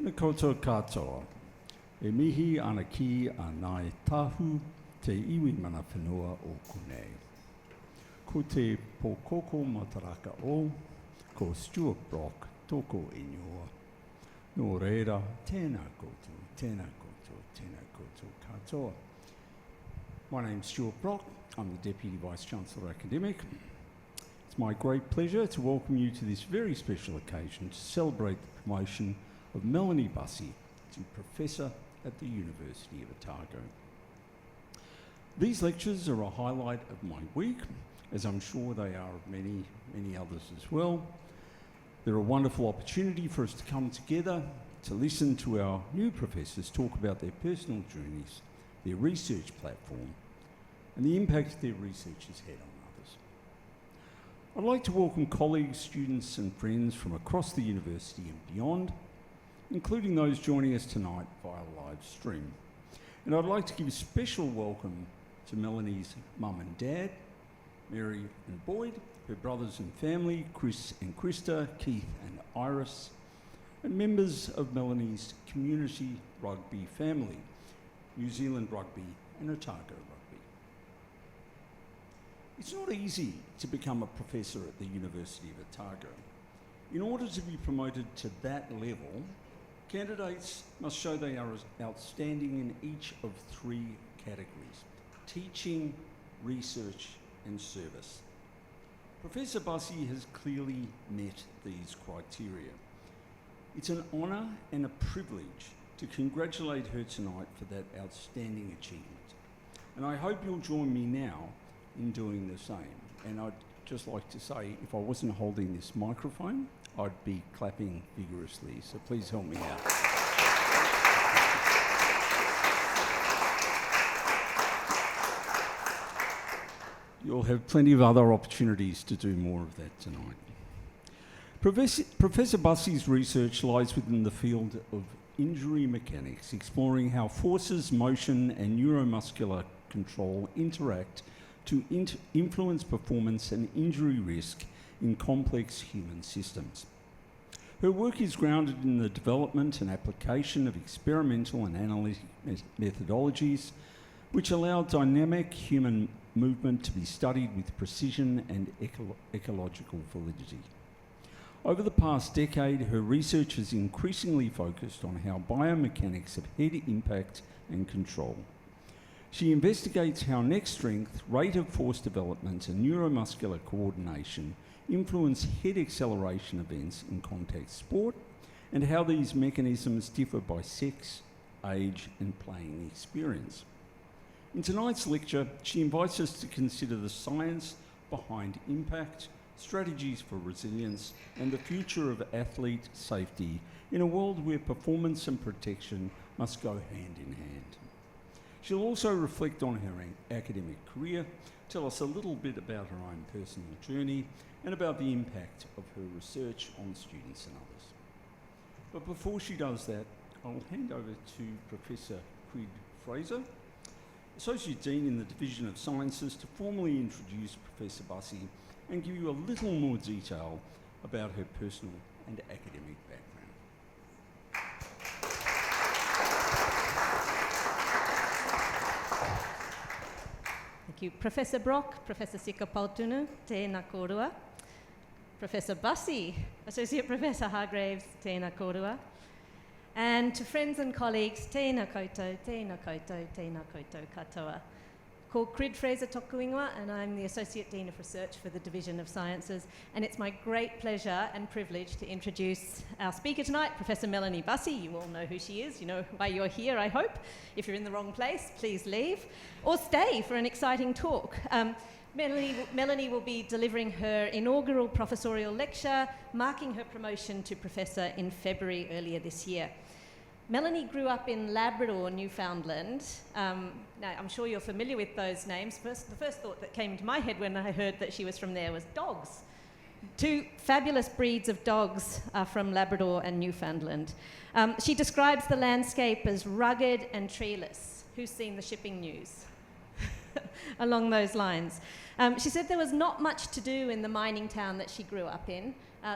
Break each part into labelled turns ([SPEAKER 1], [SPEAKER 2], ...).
[SPEAKER 1] Tēnā koutou katoa. E mihi ana ki a nai tahu te iwi mana whenua o Kunei. Ko te pōkoko mataraka o, ko Stuart Brock, tōko ingoa. Nō reira, tēnā koutou, tēnā koutou, tēnā koutou katoa. My name's Stuart Brock. I'm the Deputy Vice-Chancellor Academic. It's my great pleasure to welcome you to this very special occasion to celebrate the promotion of Melanie Bussey to Professor at the University of Otago. These lectures are a highlight of my week, as I'm sure they are of many, many others as well. They're a wonderful opportunity for us to come together to listen to our new professors talk about their personal journeys, their research platform, and the impact their research has had on others. I'd like to welcome colleagues, students and friends from across the university and beyond, including those joining us tonight via live stream. And I'd like to give a special welcome to Melanie's mum and dad, Mary and Boyd, her brothers and family, Chris and Krista, Keith and Iris, and members of Melanie's community rugby family, New Zealand Rugby and Otago Rugby. It's not easy to become a professor at the University of Otago. In order to be promoted to that level, candidates must show they are outstanding in each of three categories: teaching, research and service. Professor Bussey has clearly met these criteria. It's an honour and a privilege to congratulate her tonight for that outstanding achievement. And I hope you'll join me now in doing the same. And I'd just like to say, if I wasn't holding this microphone, I'd be clapping vigorously, so please help me out. You'll have plenty of other opportunities to do more of that tonight. Professor Bussey's research lies within the field of injury mechanics, exploring how forces, motion and neuromuscular control interact to influence performance and injury risk in complex human systems. Her work is grounded in the development and application of experimental and analytic methodologies which allow dynamic human movement to be studied with precision and ecological validity. Over the past decade, her research has increasingly focused on how biomechanics of head impact and control. She investigates how neck strength, rate of force development and neuromuscular coordination influence head acceleration events in contact sport, and how these mechanisms differ by sex, age and playing experience. In tonight's lecture, she invites us to consider the science behind impact, strategies for resilience, and the future of athlete safety in a world where performance and protection must go hand in hand. She'll also reflect on her academic career, tell us a little bit about her own personal journey, and about the impact of her research on students and others. But before she does that, I'll hand over to Professor Quid Fraser, Associate Dean in the Division of Sciences, to formally introduce Professor Bussey and give you a little more detail about her personal and academic background.
[SPEAKER 2] Thank you. Professor Brock, Professor Sikapautunu, tēnā kōrua. Professor Bussey, Associate Professor Hargraves, tēnā kōrua. And to friends and colleagues, tēnā koutou, tēnā koutou, tēnā koutou katoa. Called Quid Fraser toku ingoa, and I'm the Associate Dean of Research for the Division of Sciences, and it's my great pleasure and privilege to introduce our speaker tonight, Professor Melanie Bussey. You all know who she is, you know why you're here, I hope. If you're in the wrong place, please leave, or stay for an exciting talk. Melanie will be delivering her inaugural professorial lecture, marking her promotion to professor in February earlier this year. Melanie grew up in Labrador, Newfoundland. Now, I'm sure you're familiar with those names. The first thought that came to my head when I heard that she was from there was dogs. Two fabulous breeds of dogs are from Labrador and Newfoundland. She describes the landscape as rugged and treeless. Who's seen the shipping news? along those lines. She said there was not much to do in the mining town that she grew up in,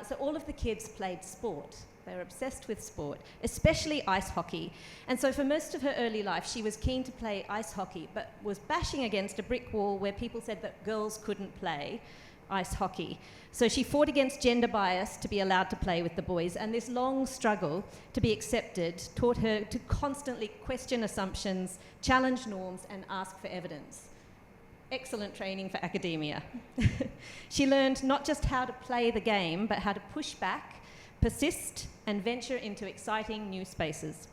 [SPEAKER 2] so all of the kids played sport. They were obsessed with sport, especially ice hockey. And so for most of her early life, she was keen to play ice hockey, but was bashing against a brick wall where people said that girls couldn't play ice hockey. So she fought against gender bias to be allowed to play with the boys, and this long struggle to be accepted taught her to constantly question assumptions, challenge norms, and ask for evidence. Excellent training for academia. She learned not just how to play the game, but how to push back, persist, and venture into exciting new spaces.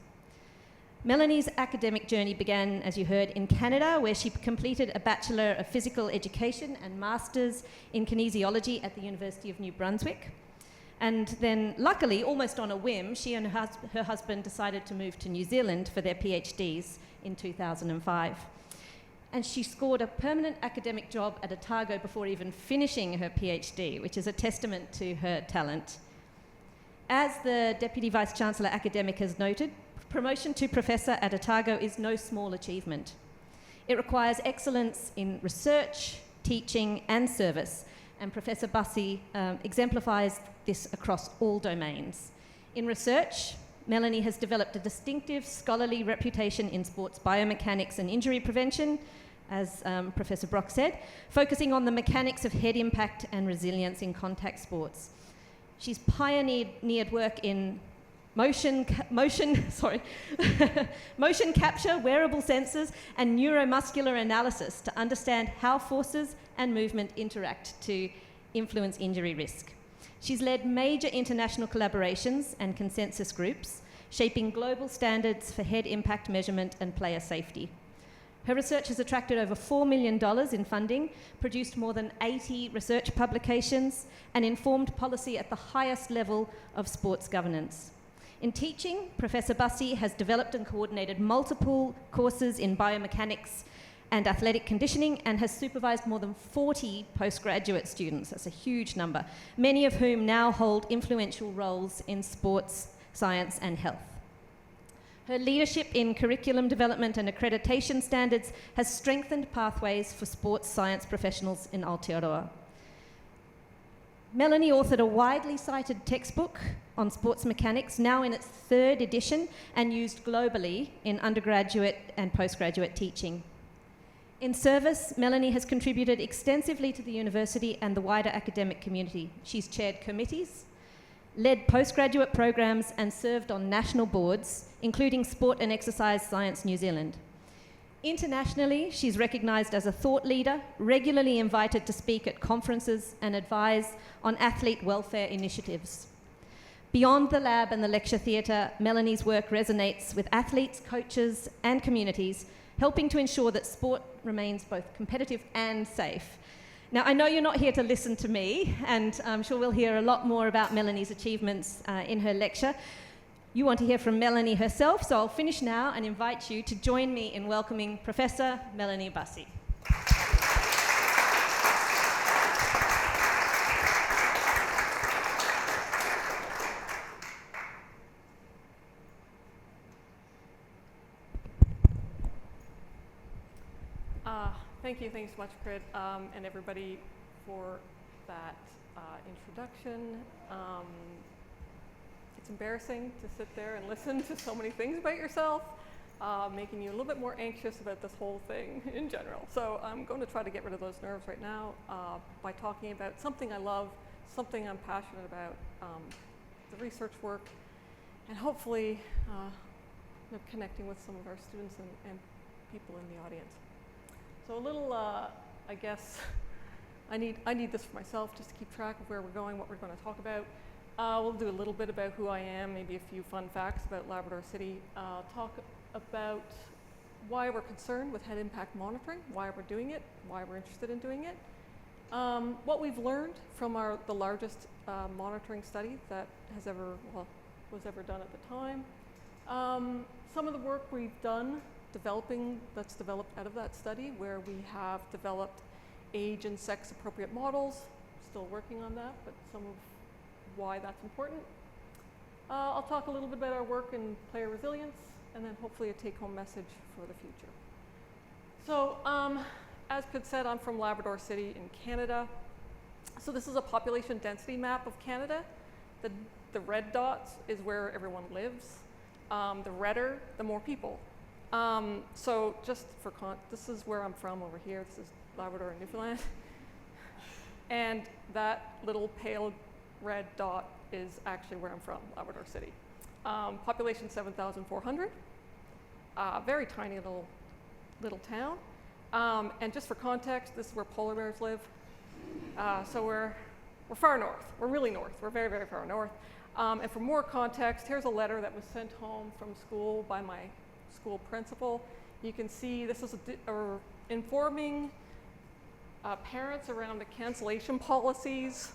[SPEAKER 2] Melanie's academic journey began, as you heard, in Canada, where she completed a Bachelor of Physical Education and Masters in Kinesiology at the University of New Brunswick. And then, luckily, almost on a whim, she and her husband decided to move to New Zealand for their PhDs in 2005. And she scored a permanent academic job at Otago before even finishing her PhD, which is a testament to her talent. As the Deputy Vice-Chancellor Academic has noted, promotion to Professor at Otago is no small achievement. It requires excellence in research, teaching, and service, and Professor Bussey exemplifies this across all domains. In research, Melanie has developed a distinctive scholarly reputation in sports biomechanics and injury prevention, as Professor Brock said, focusing on the mechanics of head impact and resilience in contact sports. She's pioneered work in motion capture, wearable sensors, and neuromuscular analysis to understand how forces and movement interact to influence injury risk. She's led major international collaborations and consensus groups, shaping global standards for head impact measurement and player safety. Her research has attracted over $4 million in funding, produced more than 80 research publications, and informed policy at the highest level of sports governance. In teaching, Professor Bussey has developed and coordinated multiple courses in biomechanics and athletic conditioning, and has supervised more than 40 postgraduate students. That's a huge number, many of whom now hold influential roles in sports, science, and health. Her leadership in curriculum development and accreditation standards has strengthened pathways for sports science professionals in Aotearoa. Melanie authored a widely cited textbook on sports mechanics, now in its 3rd edition, and used globally in undergraduate and postgraduate teaching. In service, Melanie has contributed extensively to the university and the wider academic community. She's chaired committees, led postgraduate programs, and served on national boards, including Sport and Exercise Science New Zealand. Internationally, she's recognised as a thought leader, regularly invited to speak at conferences and advise on athlete welfare initiatives. Beyond the lab and the lecture theatre, Melanie's work resonates with athletes, coaches, and communities, helping to ensure that sport remains both competitive and safe. Now, I know you're not here to listen to me, and I'm sure we'll hear a lot more about Melanie's achievements in her lecture. You want to hear from Melanie herself, so I'll finish now and invite you to join me in welcoming Professor Melanie Bussey.
[SPEAKER 3] Thanks so much, Prit, and everybody for that introduction. It's embarrassing to sit there and listen to so many things about yourself, making you a little bit more anxious about this whole thing in general. So I'm going to try to get rid of those nerves right now by talking about something I love, something I'm passionate about, the research work, and hopefully connecting with some of our students and people in the audience. So a little, I guess, I need this for myself just to keep track of where we're going, what we're going to talk about. We'll do a little bit about who I am, maybe a few fun facts about Labrador City, talk about why we're concerned with head impact monitoring, why we're doing it, why we're interested in doing it, what we've learned from the largest monitoring study that was ever done at the time, some of the work we've done that's developed out of that study, where we have developed age and sex appropriate models, still working on that, but some of why that's important. I'll talk a little bit about our work in player resilience, and then hopefully a take-home message for the future. So as Crid said, I'm from Labrador City in Canada. So this is a population density map of Canada. The red dots is where everyone lives. The redder, the more people. So just for this is where I'm from over here. This is Labrador and Newfoundland. And that little pale red dot is actually where I'm from, Labrador City. Population 7,400. Very tiny little town. And just for context, this is where polar bears live. So we're far north. We're really north. We're very, very far north. And for more context, here's a letter that was sent home from school by my school principal. You can see this is informing parents around the cancellation policies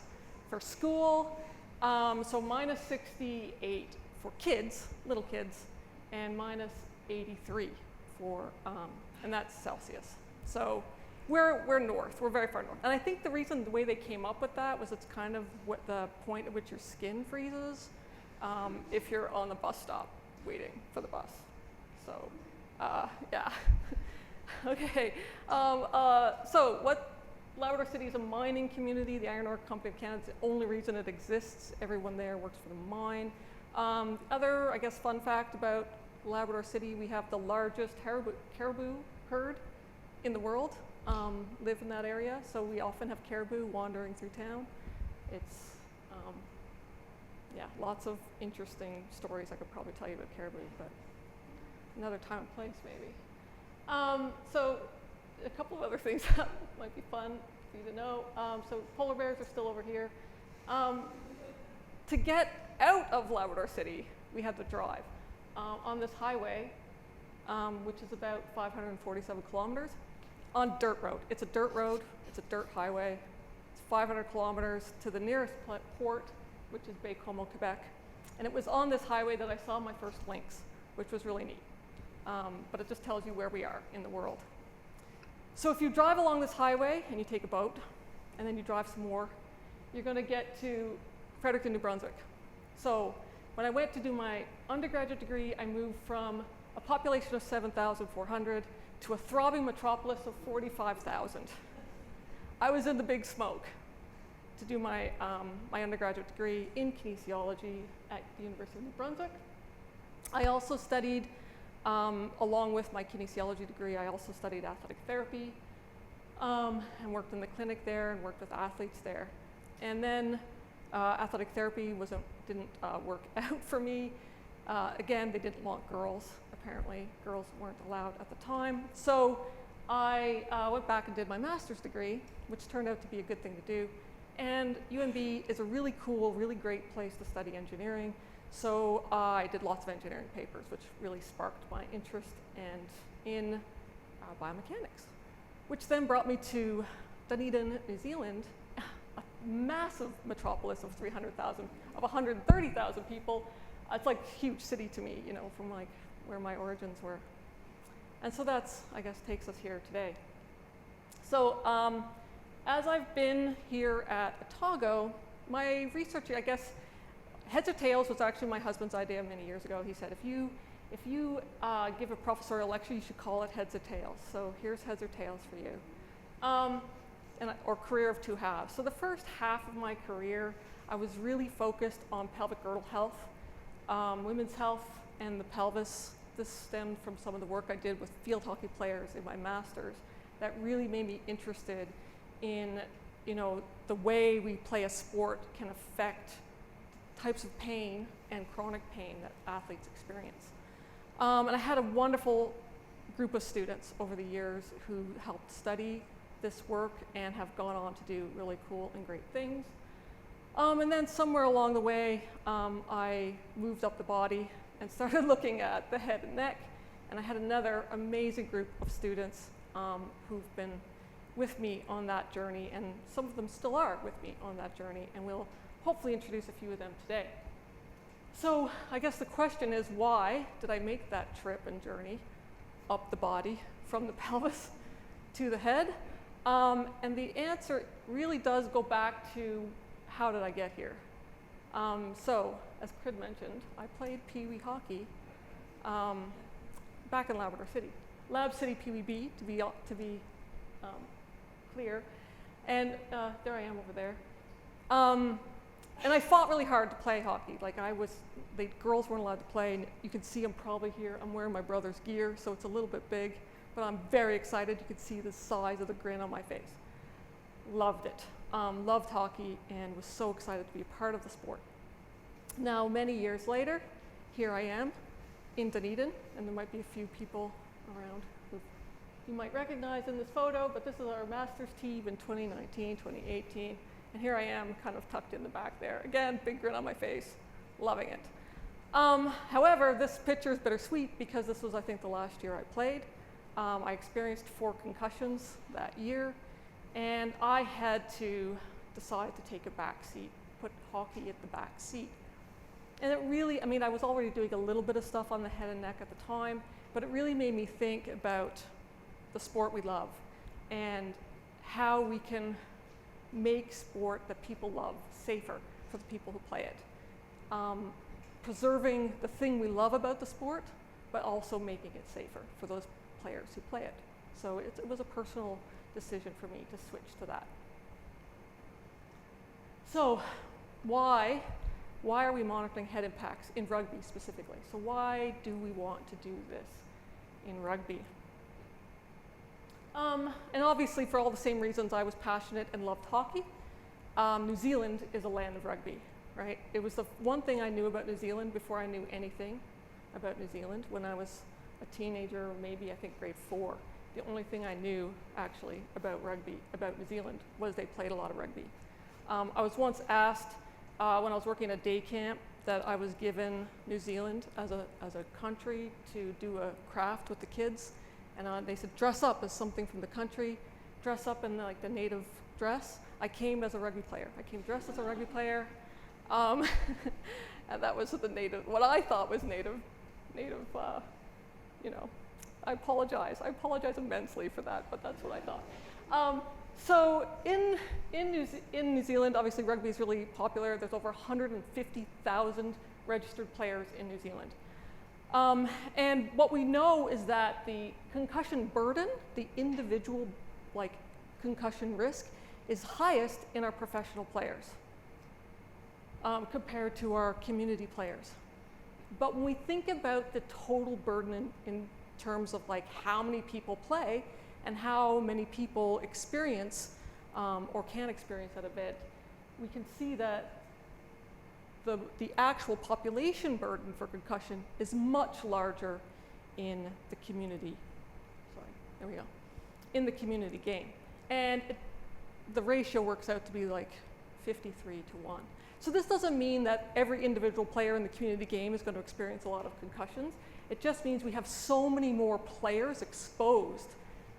[SPEAKER 3] for school. So minus 68 for kids, little kids, and minus 83 for, and that's Celsius. So we're north, we're very far north. And I think the way they came up with that was it's kind of what the point at which your skin freezes if you're on the bus stop waiting for the bus. So, yeah. Okay, so what Labrador City is a mining community. The Iron Ore Company of Canada is the only reason it exists. Everyone there works for the mine. Other, I guess, fun fact about Labrador City, we have the largest caribou herd in the world. Live in that area, so we often have caribou wandering through town. It's, yeah, lots of interesting stories I could probably tell you about caribou, but another time and place maybe. So a couple of other things that might be fun for you to know. So polar bears are still over here. To get out of Labrador City, we had to drive on this highway, which is about 547 kilometers. On dirt road. It's a dirt road, it's a dirt highway. It's 500 kilometers to the nearest port, which is Baie-Comeau, Quebec. And it was on this highway that I saw my first lynx, which was really neat. But it just tells you where we are in the world. So if you drive along this highway and you take a boat, and then you drive some more, you're gonna get to Fredericton, New Brunswick. So when I went to do my undergraduate degree, I moved from a population of 7,400 to a throbbing metropolis of 45,000. I was in the big smoke to do my undergraduate degree in kinesiology at the University of New Brunswick. I also studied, along with my kinesiology degree, I also studied athletic therapy and worked in the clinic there and worked with athletes there. And then athletic therapy didn't work out for me. Again, they didn't want girls. Apparently, girls weren't allowed at the time. So I went back and did my master's degree, which turned out to be a good thing to do. And UNB is a really cool, really great place to study engineering. So I did lots of engineering papers, which really sparked my interest in biomechanics, which then brought me to Dunedin, New Zealand, a massive metropolis of 130,000 people. It's like a huge city to me, you know, from like where my origins were. And so that's, I guess, takes us here today. So as I've been here at Otago, my research, I guess, Heads or Tails was actually my husband's idea many years ago. He said, if you give a professorial lecture, you should call it Heads or Tails. So here's Heads or Tails for you. Or career of two halves. So the first half of my career, I was really focused on pelvic girdle health, women's health, and the pelvis. This stemmed from some of the work I did with field hockey players in my master's that really made me interested in, you know, the way we play a sport can affect types of pain and chronic pain that athletes experience. And I had a wonderful group of students over the years who helped study this work and have gone on to do really cool and great things. And then somewhere along the way, I moved up the body and started looking at the head and neck. And I had another amazing group of students who've been with me on that journey, and some of them still are with me on that journey, and we'll hopefully introduce a few of them today. So I guess the question is, why did I make that trip and journey up the body from the pelvis to the head? And the answer really does go back to, how did I get here? So, as Crid mentioned, I played Pee Wee hockey back in Labrador City. Lab City Pee Wee B, to be clear. And there I am over there. And I fought really hard to play hockey. Like the girls weren't allowed to play, and you can see I'm probably here. I'm wearing my brother's gear, so it's a little bit big, but I'm very excited. You can see the size of the grin on my face. Loved it. Loved hockey and was so excited to be a part of the sport. Now, many years later, here I am in Dunedin, and there might be a few people around who you might recognize in this photo, but this is our Masters team in 2019, 2018, and here I am kind of tucked in the back there. Again, big grin on my face, loving it. However, this picture is bittersweet because this was, I think, the last year I played. I experienced 4 concussions that year, and I had to decide to take a back seat, put hockey at the back seat. And it really, I mean, I was already doing a little bit of stuff on the head and neck at the time, but it really made me think about the sport we love and how we can make sport that people love safer for the people who play it. Preserving the thing we love about the sport, but also making it safer for those players who play it. So it was a personal decision for me to switch to that. So why are we monitoring head impacts in rugby specifically? So why do we want to do this in rugby? And obviously for all the same reasons I was passionate and loved hockey, New Zealand is a land of rugby, right? It was the one thing I knew about New Zealand before I knew anything about New Zealand. When I was a teenager, or maybe I think grade 4, the only thing I knew actually about rugby, about New Zealand, was they played a lot of rugby. I was once asked when I was working at a day camp that I was given New Zealand as a country to do a craft with the kids, and they said dress up as something from the country, dress up in like the native dress. I came as a rugby player. I came dressed as a rugby player, and that was the native, what I thought was native. You know, I apologize immensely for that, but that's what I thought. So in New Zealand, obviously rugby is really popular. There's over 150,000 registered players in New Zealand. And what we know is that the concussion burden, the individual concussion risk, is highest in our professional players compared to our community players. But when we think about the total burden in terms of how many people play and how many people experience or can experience that event, we can see that the actual population burden for concussion is much larger in the community, in the community game. And the ratio works out to be like 53 to 1. So this doesn't mean that every individual player in the community game is going to experience a lot of concussions. It just means we have so many more players exposed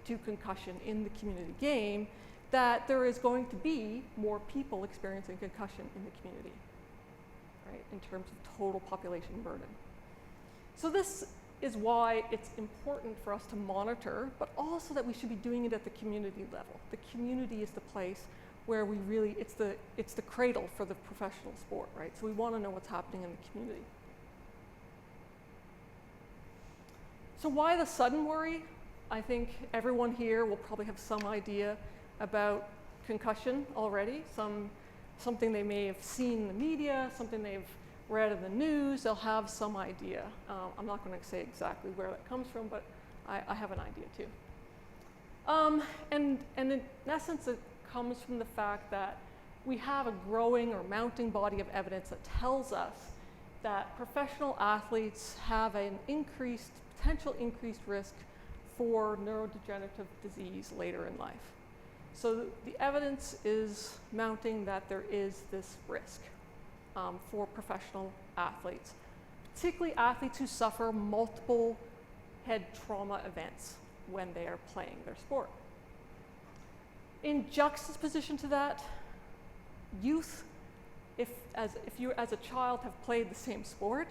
[SPEAKER 3] to concussion in the community game that there is going to be more people experiencing concussion in the community, right, in terms of total population burden. So this is why it's important for us to monitor, but also that we should be doing it at the community level. The community is the place where we really, it's the cradle for the professional sport, right? So we want to know what's happening in the community. So why the sudden worry? I think everyone here will probably have some idea about concussion already, something they may have seen in the media, something they've read in the news. They'll have some idea. I'm not going to say exactly where that comes from, but I have an idea too. And in essence, it comes from the fact that we have a growing or mounting body of evidence that tells us that professional athletes have an potential increased risk for neurodegenerative disease later in life. So the evidence is mounting that there is this risk for professional athletes, particularly athletes who suffer multiple head trauma events when they are playing their sport. In juxtaposition to that, youth, if you as a child have played the same sport,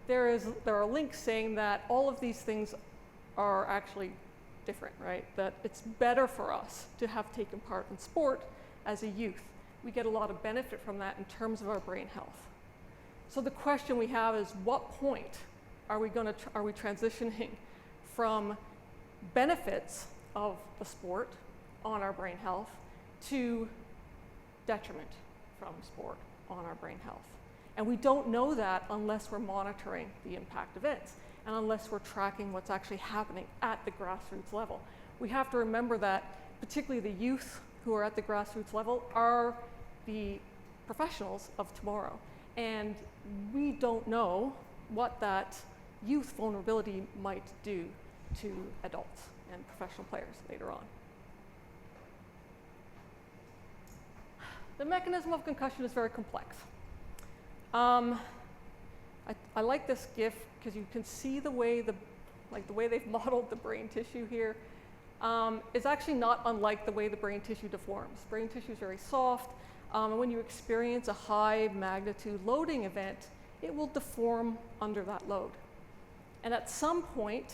[SPEAKER 3] there are links saying that all of these things are actually different, right? That it's better for us to have taken part in sport as a youth. We get a lot of benefit from that in terms of our brain health. So the question we have is, what point are we transitioning from benefits of the sport on our brain health to detriment from sport on our brain health. And we don't know that unless we're monitoring the impact events and unless we're tracking what's actually happening at the grassroots level. We have to remember that particularly the youth who are at the grassroots level are the professionals of tomorrow. And we don't know what that youth vulnerability might do to adults and professional players later on. The mechanism of concussion is very complex. I like this GIF because you can see the way the way they've modeled the brain tissue here is actually not unlike the way the brain tissue deforms. Brain tissue is very soft, and when you experience a high magnitude loading event, it will deform under that load. And at some point,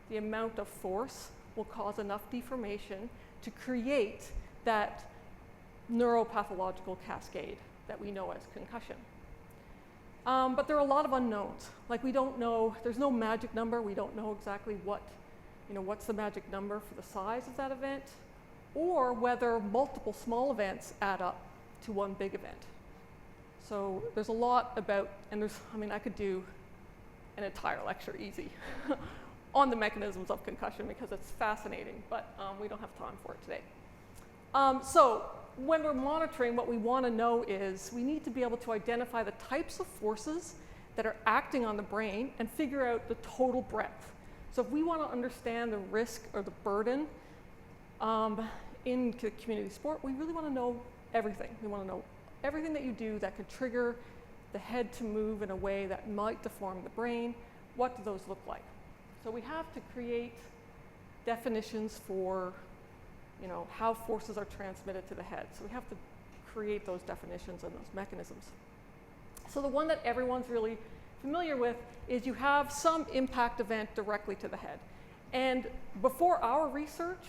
[SPEAKER 3] the amount of force will cause enough deformation to create that neuropathological cascade that we know as concussion. But there are a lot of unknowns. Like we don't know, there's no magic number. We don't know exactly what's the magic number for the size of that event, or whether multiple small events add up to one big event. So there's a lot about, and I could do an entire lecture easy on the mechanisms of concussion because it's fascinating, but we don't have time for it today. So when we're monitoring, what we want to know is we need to be able to identify the types of forces that are acting on the brain and figure out the total breadth. So if we want to understand the risk or the burden in community sport, we really want to know everything. We want to know everything that you do that could trigger the head to move in a way that might deform the brain. What do those look like? So we have to create definitions for how forces are transmitted to the head. So we have to create those definitions and those mechanisms. So the one that everyone's really familiar with is you have some impact event directly to the head. And before our research,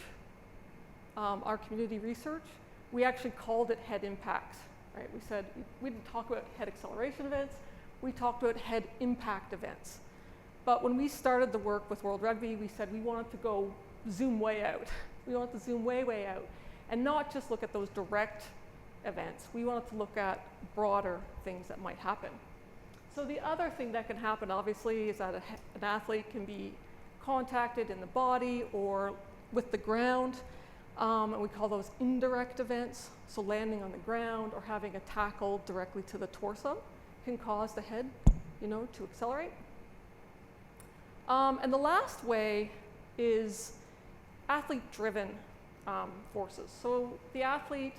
[SPEAKER 3] our community research, we actually called it head impacts, right? We said, we didn't talk about head acceleration events, we talked about head impact events. But when we started the work with World Rugby, we said we wanted to go zoom way out. We wanted to zoom way, way out and not just look at those direct events. We wanted to look at broader things that might happen. So the other thing that can happen, obviously, is that an athlete can be contacted in the body or with the ground, and we call those indirect events. So landing on the ground or having a tackle directly to the torso can cause the head, to accelerate. And the last way is athlete-driven forces. So the athlete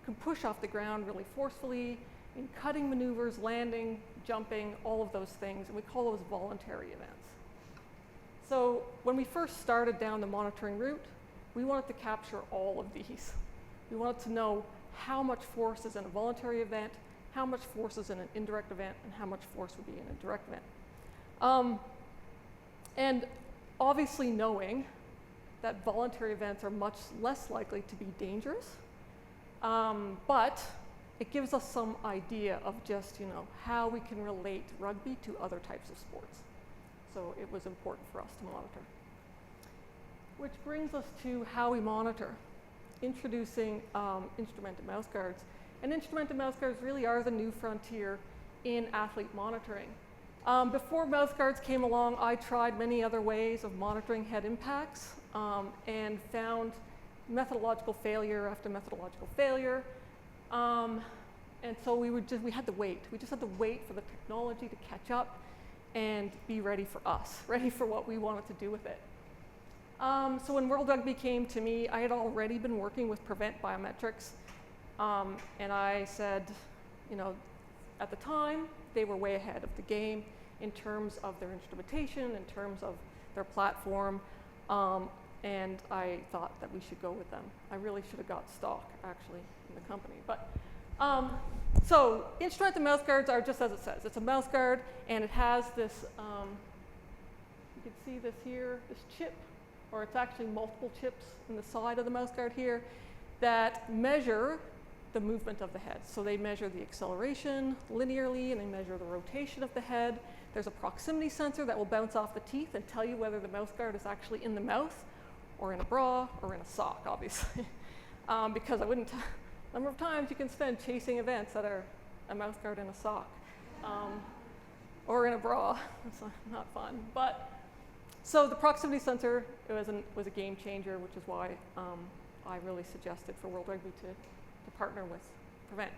[SPEAKER 3] can push off the ground really forcefully in cutting maneuvers, landing, jumping, all of those things, and we call those voluntary events. So when we first started down the monitoring route, we wanted to capture all of these. We wanted to know how much force is in a voluntary event, how much force is in an indirect event, and how much force would be in a direct event. And obviously knowing that voluntary events are much less likely to be dangerous, but it gives us some idea of just, how we can relate rugby to other types of sports. So it was important for us to monitor. Which brings us to how we monitor, introducing instrumented mouse guards. And instrumented mouse guards really are the new frontier in athlete monitoring. Before mouse guards came along, I tried many other ways of monitoring head impacts and found methodological failure after methodological failure. And so we had to wait. We just had to wait for the technology to catch up and be ready for us, ready for what we wanted to do with it. So when World Rugby came to me, I had already been working with Prevent Biometrics. And I said, at the time, they were way ahead of the game in terms of their instrumentation, in terms of their platform, and I thought that we should go with them. I really should have got stock, actually, in the company. But so instrumented mouse guards are just as it says. It's a mouse guard, and it has this, you can see this here, this chip, or it's actually multiple chips in the side of the mouse guard here that measure the movement of the head. So they measure the acceleration linearly, and they measure the rotation of the head. There's a proximity sensor that will bounce off the teeth and tell you whether the mouse guard is actually in the mouth or in a bra, or in a sock, obviously. Because I wouldn't, number of times you can spend chasing events that are a mouth guard in a sock, or in a bra. It's not fun. But so the proximity sensor was a game changer, which is why I really suggested for World Rugby to partner with Prevent.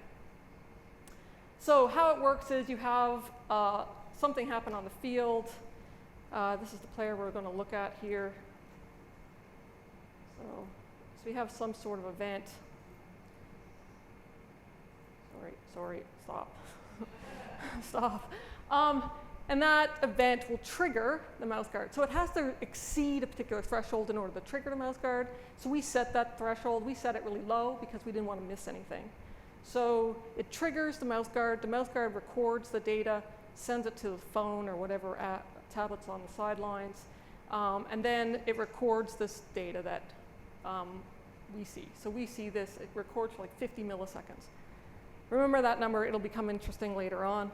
[SPEAKER 3] So how it works is you have something happen on the field. This is the player we're going to look at here. So we have some sort of event. Sorry, stop. Stop. And that event will trigger the mouth guard. So it has to exceed a particular threshold in order to trigger the mouth guard. So we set that threshold. We set it really low because we didn't want to miss anything. So it triggers the mouth guard. The mouth guard records the data, sends it to the phone or whatever tablets on the sidelines, and then it records this data that we see. So we see this, it records for like 50 milliseconds. Remember that number, it'll become interesting later on.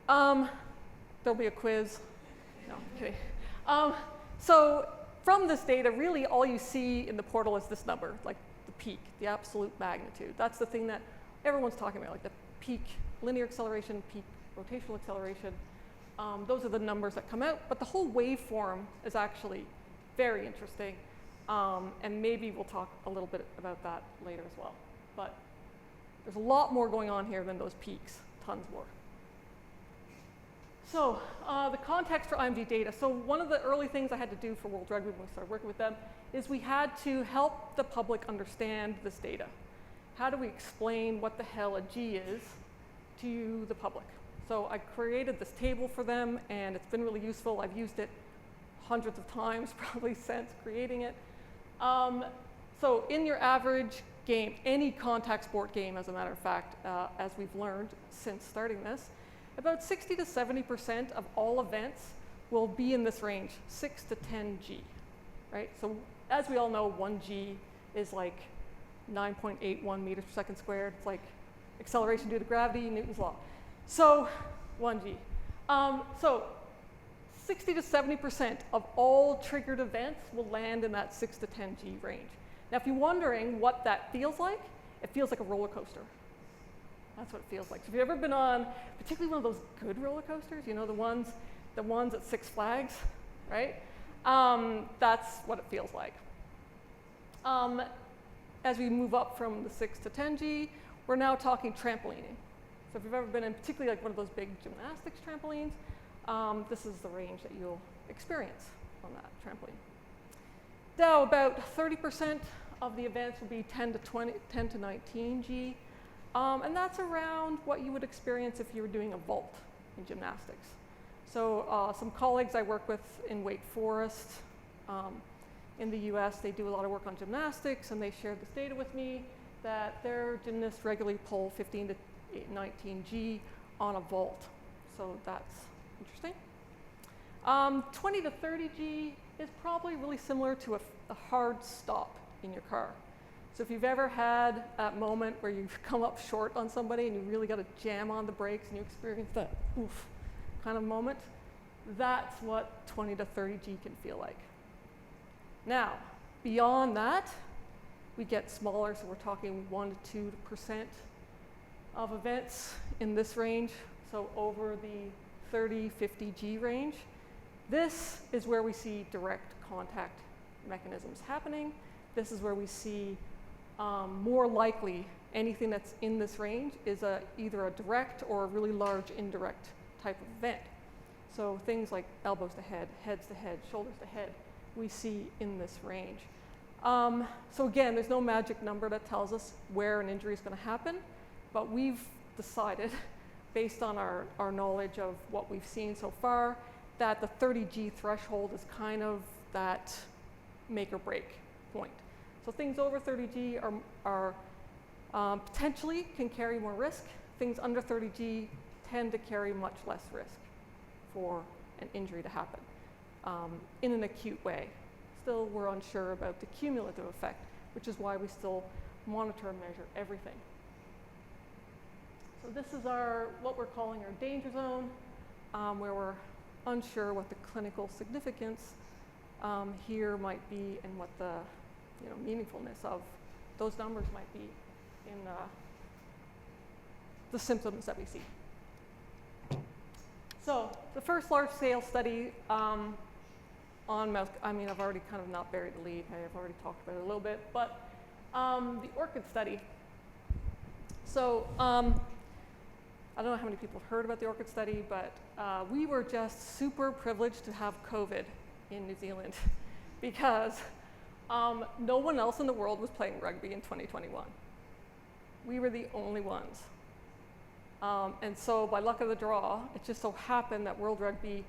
[SPEAKER 3] There'll be a quiz. No, I'm kidding. So from this data, really all you see in the portal is this number, like the peak, the absolute magnitude. That's the thing that everyone's talking about, like the peak linear acceleration, peak rotational acceleration. Those are the numbers that come out, but the whole waveform is actually very interesting, and maybe we'll talk a little bit about that later as well. But there's a lot more going on here than those peaks, tons more. So the context for IMG data. So one of the early things I had to do for World Rugby when we started working with them is we had to help the public understand this data. How do we explain what the hell a G is to the public? So I created this table for them, and it's been really useful. I've used it hundreds of times probably since creating it. So in your average game, any contact sport game, as a matter of fact, as we've learned since starting this, about 60 to 70% of all events will be in this range, 6 to 10 G, right? So as we all know, 1 G is like 9.81 meters per second squared. It's like acceleration due to gravity, Newton's law. So 1 G. So 60 to 70% of all triggered events will land in that 6 to 10 G range. Now, if you're wondering what that feels like, it feels like a roller coaster. That's what it feels like. So if you've ever been on, particularly one of those good roller coasters, you know, the ones at Six Flags, right? That's what it feels like. As we move up from the 6 to 10 G, we're now talking trampolining. So if you've ever been in particularly like one of those big gymnastics trampolines, this is the range that you'll experience on that trampoline. Now, about 30% of the events will be 10 to 19 G. And that's around what you would experience if you were doing a vault in gymnastics. So some colleagues I work with in Wake Forest in the US, they do a lot of work on gymnastics, and they shared this data with me that their gymnasts regularly pull 15 to 19 G on a vault. So that's interesting. 20 to 30 G is probably really similar to a hard stop in your car. So if you've ever had that moment where you've come up short on somebody and you really got to jam on the brakes and you experience that oof kind of moment, that's what 20 to 30 G can feel like. Now, beyond that, we get smaller, so we're talking 1 to 2% of events in this range, so over the 30, 50 G range. This is where we see direct contact mechanisms happening. This is where we see more likely anything that's in this range is either a direct or a really large indirect type of event. So things like elbows to head, heads to head, shoulders to head, we see in this range. So again, there's no magic number that tells us where an injury is going to happen, but we've decided, based on our knowledge of what we've seen so far, that the 30 G threshold is kind of that make or break point. So things over 30 G are potentially can carry more risk. Things under 30 G tend to carry much less risk for an injury to happen in an acute way. Still, we're unsure about the cumulative effect, which is why we still monitor and measure everything. So this is what we're calling our danger zone, where we're unsure what the clinical significance here might be and what the meaningfulness of those numbers might be in the symptoms that we see. So the first large-scale study on mouse, I've already kind of not buried the lead. I've already talked about it a little bit, but the ORCID study. So I don't know how many people have heard about the ORCID study, but we were just super privileged to have COVID in New Zealand because no one else in the world was playing rugby in 2021. We were the only ones. And so by luck of the draw, it just so happened that World Rugby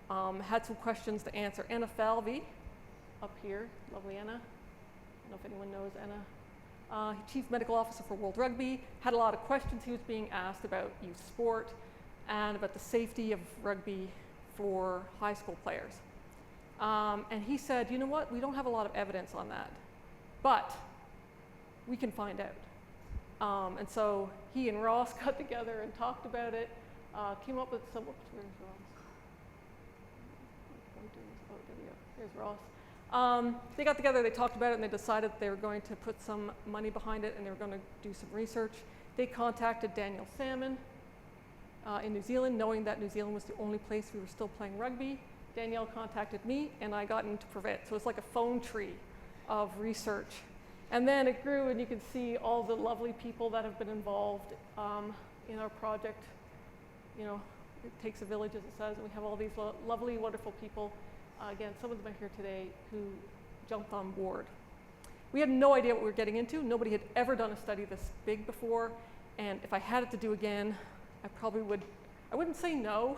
[SPEAKER 3] had some questions to answer. Anna Falvey, up here, lovely Anna. I don't know if anyone knows Anna. Chief Medical Officer for World Rugby, had a lot of questions he was being asked about youth sport and about the safety of rugby for high school players. And he said, you know what, we don't have a lot of evidence on that, but we can find out. And so he and Ross got together and talked about it, came up with some, whoops, where's Ross? Oh, there we go, here's Ross. They got together, they talked about it, and they decided they were going to put some money behind it and they were going to do some research. They contacted Daniel Salmon in New Zealand, knowing that New Zealand was the only place we were still playing rugby. Danielle contacted me and I got into Prevent. So it's like a phone tree of research. And then it grew, and you can see all the lovely people that have been involved in our project. You know, it takes a village, as it says, and we have all these lovely, wonderful people. Again, some of them are here today who jumped on board. We had no idea what we were getting into. Nobody had ever done a study this big before, and if I had it to do again, I wouldn't say no,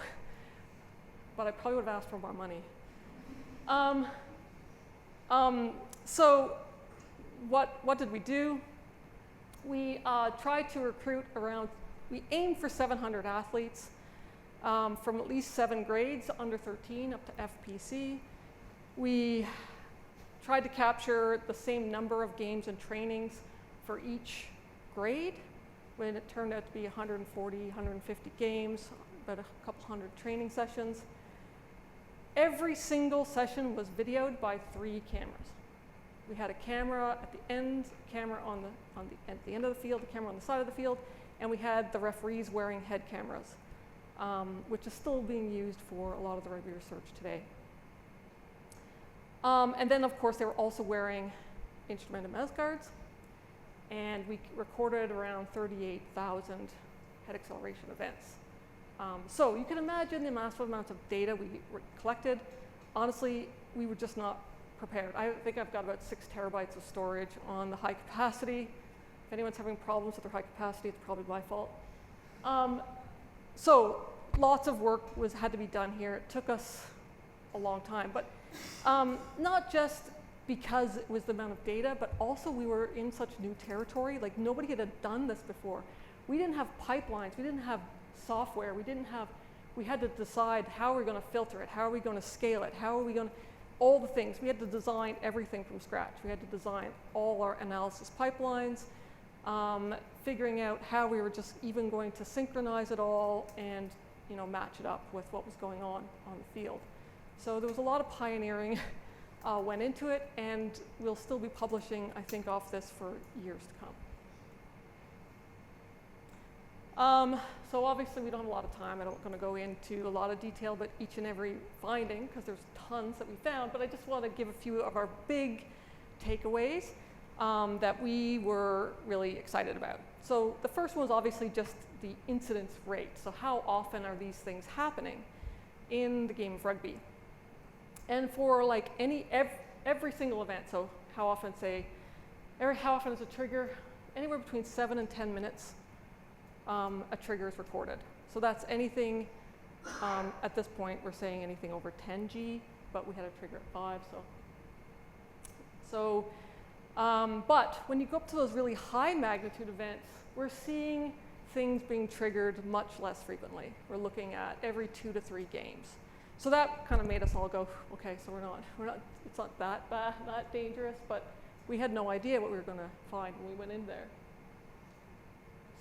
[SPEAKER 3] but I probably would have asked for more money. So what did we do? We tried to recruit we aimed for 700 athletes from at least 7 grades, under 13, up to FPC. We tried to capture the same number of games and trainings for each grade, when it turned out to be 140, 150 games, about a couple hundred training sessions. Every single session was videoed by 3 cameras. We had a camera at the end, camera at the end of the field, a camera on the side of the field, and we had the referees wearing head cameras, which is still being used for a lot of the rugby research today. And then, of course, they were also wearing instrumented mouse guards, and we recorded around 38,000 head acceleration events. So you can imagine the massive amounts of data we collected. Honestly, we were just not prepared. I think I've got about 6 terabytes of storage on the high capacity. If anyone's having problems with their high capacity, it's probably my fault. So lots of work had to be done here. It took us a long time, but not just because it was the amount of data, but also we were in such new territory. Like, nobody had done this before. We didn't have pipelines. We didn't have software. We had to decide how we're going to filter it, how are we going to scale it, how are we going to, all the things. We had to design everything from scratch. We had to design all our analysis pipelines, figuring out how we were just even going to synchronize it all and, you know, match it up with what was going on the field. So there was a lot of pioneering went into it, and we'll still be publishing, I think, off this for years to come. So obviously we don't have a lot of time. I'm not going to go into a lot of detail about each and every finding, because there's tons that we found, but I just want to give a few of our big takeaways that we were really excited about. So the first one was obviously just the incidence rate. So how often are these things happening in the game of rugby? And for like every single event, so how often is a trigger? Anywhere between 7 and 10 minutes, a trigger is recorded. So that's anything, at this point, we're saying anything over 10 G, but we had a trigger at 5, but when you go up to those really high magnitude events, we're seeing things being triggered much less frequently. We're looking at every 2 to 3 games. So that kind of made us all go, okay, so it's not that bad, that dangerous, but we had no idea what we were going to find when we went in there.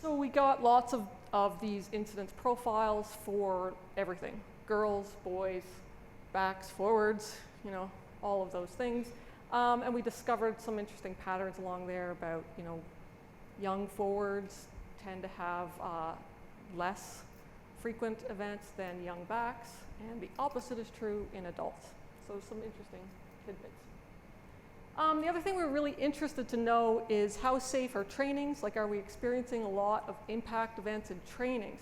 [SPEAKER 3] So we got lots of these incidence profiles for everything: girls, boys, backs, forwards, you know, all of those things. And we discovered some interesting patterns along there about, young forwards tend to have less frequent events than young backs, and the opposite is true in adults. So some interesting tidbits. The other thing we're really interested to know is how safe are trainings? Like, are we experiencing a lot of impact events in trainings?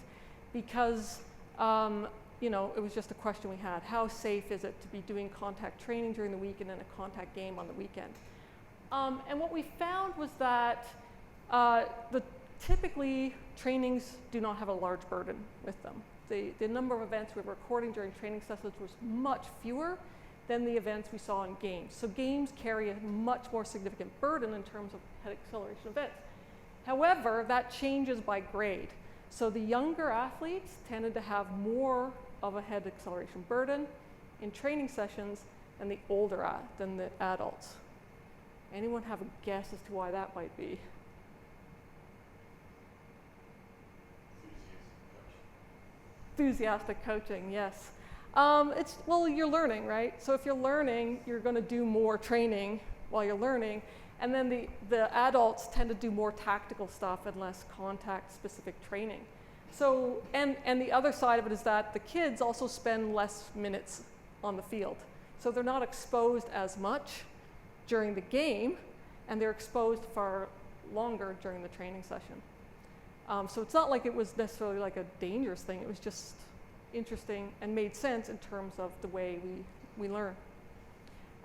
[SPEAKER 3] Because, it was just a question we had. How safe is it to be doing contact training during the week and then a contact game on the weekend? And what we found was that typically trainings do not have a large burden with them. The number of events we were recording during training sessions was much fewer than the events we saw in games. So games carry a much more significant burden in terms of head acceleration events. However, that changes by grade. So the younger athletes tended to have more of a head acceleration burden in training sessions than than the adults. Anyone have a guess as to why that might be? Enthusiastic coaching, yes. You're learning, right? So if you're learning, you're going to do more training while you're learning, and then the adults tend to do more tactical stuff and less contact-specific training. So, and the other side of it is that the kids also spend less minutes on the field. So they're not exposed as much during the game, and they're exposed far longer during the training session. So it's not like it was necessarily like a dangerous thing. It was just interesting and made sense in terms of the way we learn.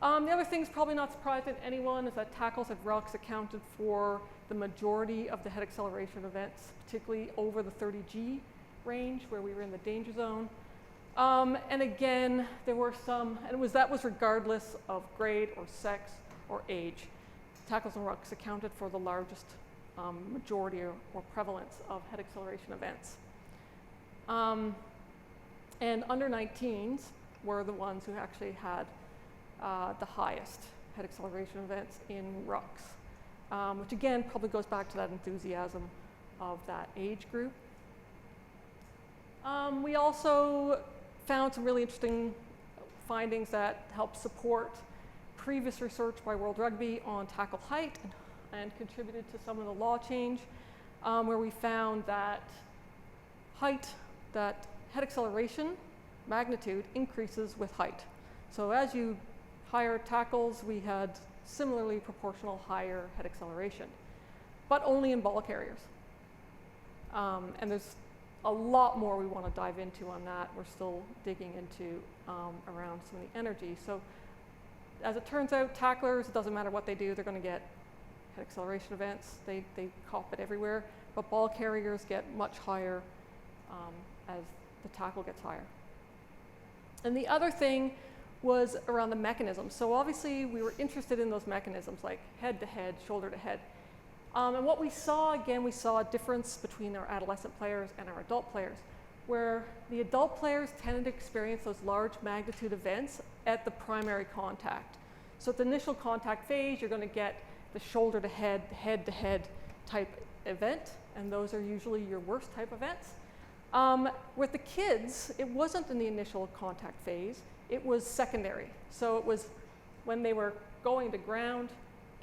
[SPEAKER 3] The other thing is probably not surprising to anyone is that tackles and rucks accounted for the majority of the head acceleration events, particularly over the 30G range where we were in the danger zone. And again, there were some, and that was regardless of grade or sex or age. Tackles and rucks accounted for the largest majority or prevalence of head acceleration events. And under 19s were the ones who actually had the highest head acceleration events in rucks, which again probably goes back to that enthusiasm of that age group. We also found some really interesting findings that help support previous research by World Rugby on tackle height and contributed to some of the law change, where we found that that head acceleration magnitude increases with height. So as you higher tackles, we had similarly proportional higher head acceleration, but only in ball carriers. And there's a lot more we want to dive into on that. We're still digging into around some of the energy. So as it turns out, tacklers, it doesn't matter what they do, they're going to get head acceleration events. They cop it everywhere, but ball carriers get much higher as the tackle gets higher. And the other thing was around the mechanisms. So obviously we were interested in those mechanisms like head to head, shoulder to head. And what we saw, again, we saw a difference between our adolescent players and our adult players, where the adult players tended to experience those large magnitude events at the primary contact. So at the initial contact phase, you're going to get the shoulder to head type event, and those are usually your worst type events. With the kids, it wasn't in the initial contact phase, it was secondary. So it was when they were going to ground,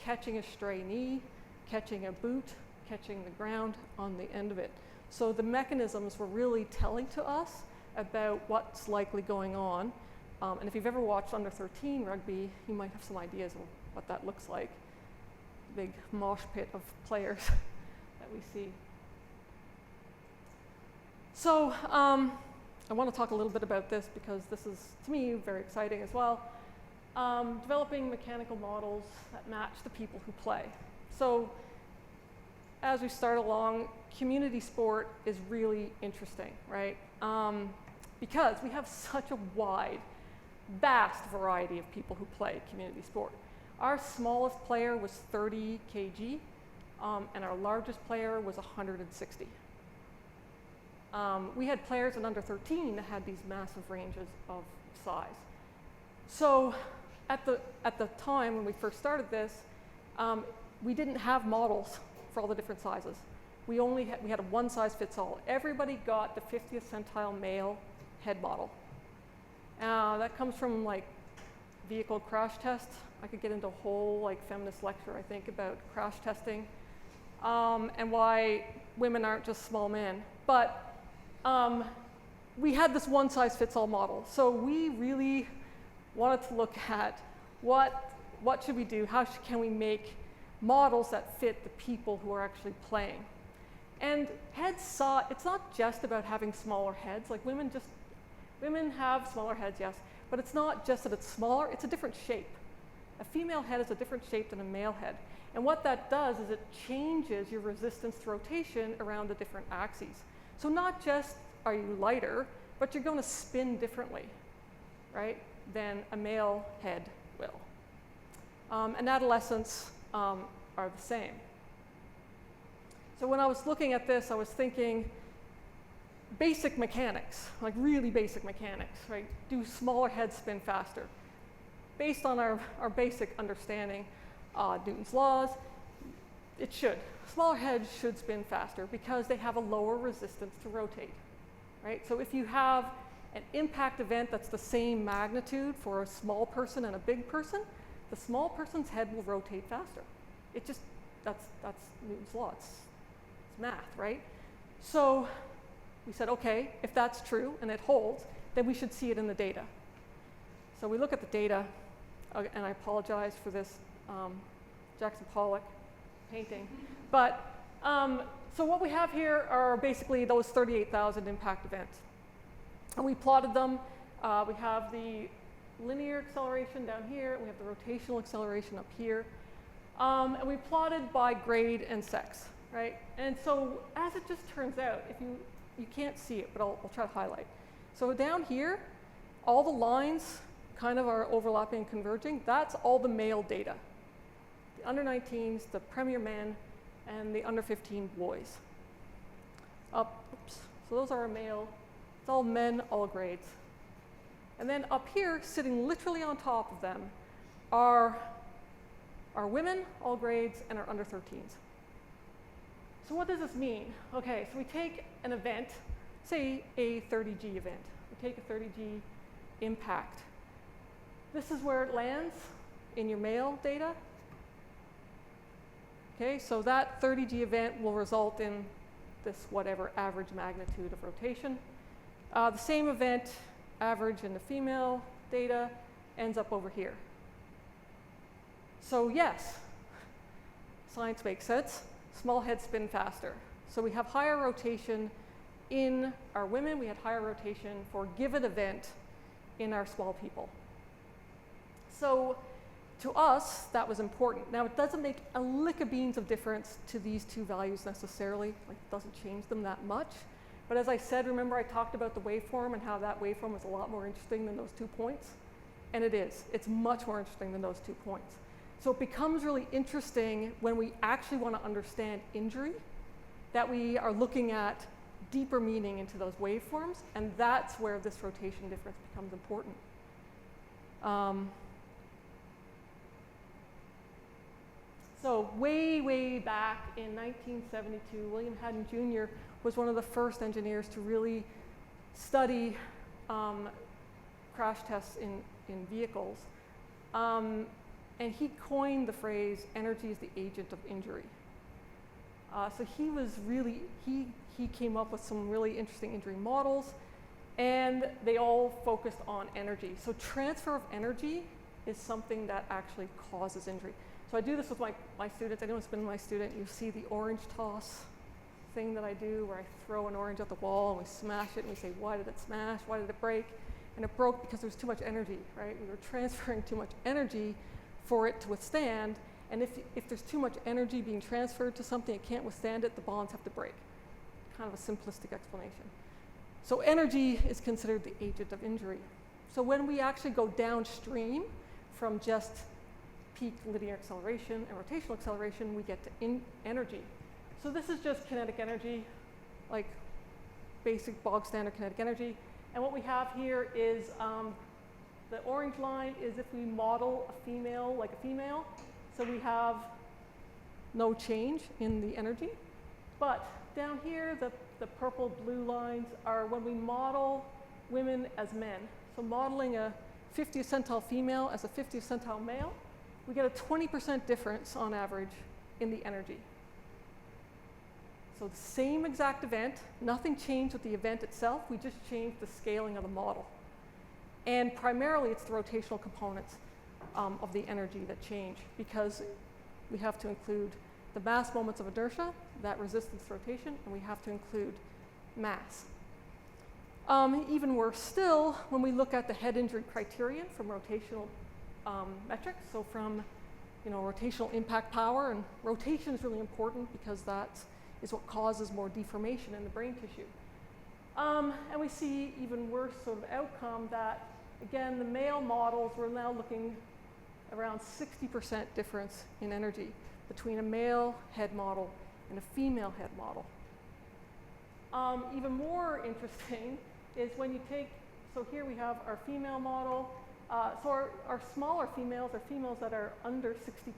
[SPEAKER 3] catching a stray knee, catching a boot, catching the ground on the end of it. So the mechanisms were really telling to us about what's likely going on. And if you've ever watched under 13 rugby, you might have some ideas of what that looks like. Big mosh pit of players that we see. So I want to talk a little bit about this because this is, to me, very exciting as well. Developing mechanical models that match the people who play. So as we start along, community sport is really interesting, right? Because we have such a wide, vast variety of people who play community sport. Our smallest player was 30 kg, and our largest player was 160. We had players in under 13 that had these massive ranges of size. So at the time when we first started this, we didn't have models for all the different sizes. We had a one size fits all. Everybody got the 50th centile male head model. That comes from like vehicle crash tests. I could get into a whole like feminist lecture, I think, about crash testing and why women aren't just small men. But we had this one-size-fits-all model. So we really wanted to look at what should we do? How can we make models that fit the people who are actually playing? And it's not just about having smaller heads. Like women have smaller heads, yes, but it's not just that it's smaller, it's a different shape. A female head is a different shape than a male head. And what that does is it changes your resistance to rotation around the different axes. So not just are you lighter, but you're going to spin differently, right, than a male head will. And adolescents are the same. So when I was looking at this, I was thinking basic mechanics, like really basic mechanics, right? Do smaller heads spin faster? Based on our basic understanding, Newton's laws, it should. Smaller heads should spin faster because they have a lower resistance to rotate, right? So if you have an impact event that's the same magnitude for a small person and a big person, the small person's head will rotate faster. It just, that's Newton's law. It's math, right? So we said, okay, if that's true and it holds, then we should see it in the data. So we look at the data, and I apologize for this Jackson Pollock painting. But so what we have here are basically those 38,000 impact events. And we plotted them. We have the linear acceleration down here. We have the rotational acceleration up here. And we plotted by grade and sex, right? And so as it just turns out, if you can't see it, but I'll try to highlight. So down here, all the lines kind of are overlapping and converging. That's all the male data. The under 19s, the premier men, and the under 15 boys. So those are our male. It's all men, all grades. And then up here, sitting literally on top of them, are our women, all grades, and our under 13s. So what does this mean? Okay, so we take an event, say a 30G event. We take a 30G impact. This is where it lands in your male data. Okay, so that 30G event will result in this whatever average magnitude of rotation. The same event, average in the female data, ends up over here. So yes, science makes sense. Small heads spin faster. So we have higher rotation in our women. We had higher rotation for a given event in our small people. So to us, that was important. Now, it doesn't make a lick of beans of difference to these two values necessarily. Like, it doesn't change them that much. But as I said, remember I talked about the waveform and how that waveform is a lot more interesting than those 2 points? And it is. It's much more interesting than those 2 points. So it becomes really interesting when we actually want to understand injury, that we are looking at deeper meaning into those waveforms, and that's where this rotation difference becomes important. So way back in 1972, William Haddon Jr. was one of the first engineers to really study crash tests in vehicles. And he coined the phrase, energy is the agent of injury. So he was really, he came up with some really interesting injury models, and they all focused on energy. So transfer of energy is something that actually causes injury. So I do this with my students. Anyone who's been my student, you see the orange toss thing that I do where I throw an orange at the wall and we smash it and we say, why did it smash? Why did it break? And it broke because there was too much energy, right? We were transferring too much energy for it to withstand. And if there's too much energy being transferred to something, it can't withstand it, the bonds have to break. Kind of a simplistic explanation. So energy is considered the agent of injury. So when we actually go downstream from just peak linear acceleration and rotational acceleration, we get to energy. So this is just kinetic energy, like basic bog standard kinetic energy. And what we have here is the orange line is if we model a female like a female. So we have no change in the energy. But down here, the purple blue lines are when we model women as men. So modeling a 50th centile female as a 50th centile male, we get a 20% difference on average in the energy. So the same exact event, nothing changed with the event itself, we just changed the scaling of the model. And primarily it's the rotational components of the energy that change, because we have to include the mass moments of inertia, that resistance to rotation, and we have to include mass. Even worse still, when we look at the head injury criterion from rotational metrics, so from rotational impact power, and rotation is really important because that is what causes more deformation in the brain tissue. And we see even worse sort of outcome that, again, the male models, we're now looking around 60% difference in energy between a male head model and a female head model. Even more interesting is when you take, so here we have our female model. So our smaller females, or females that are under 60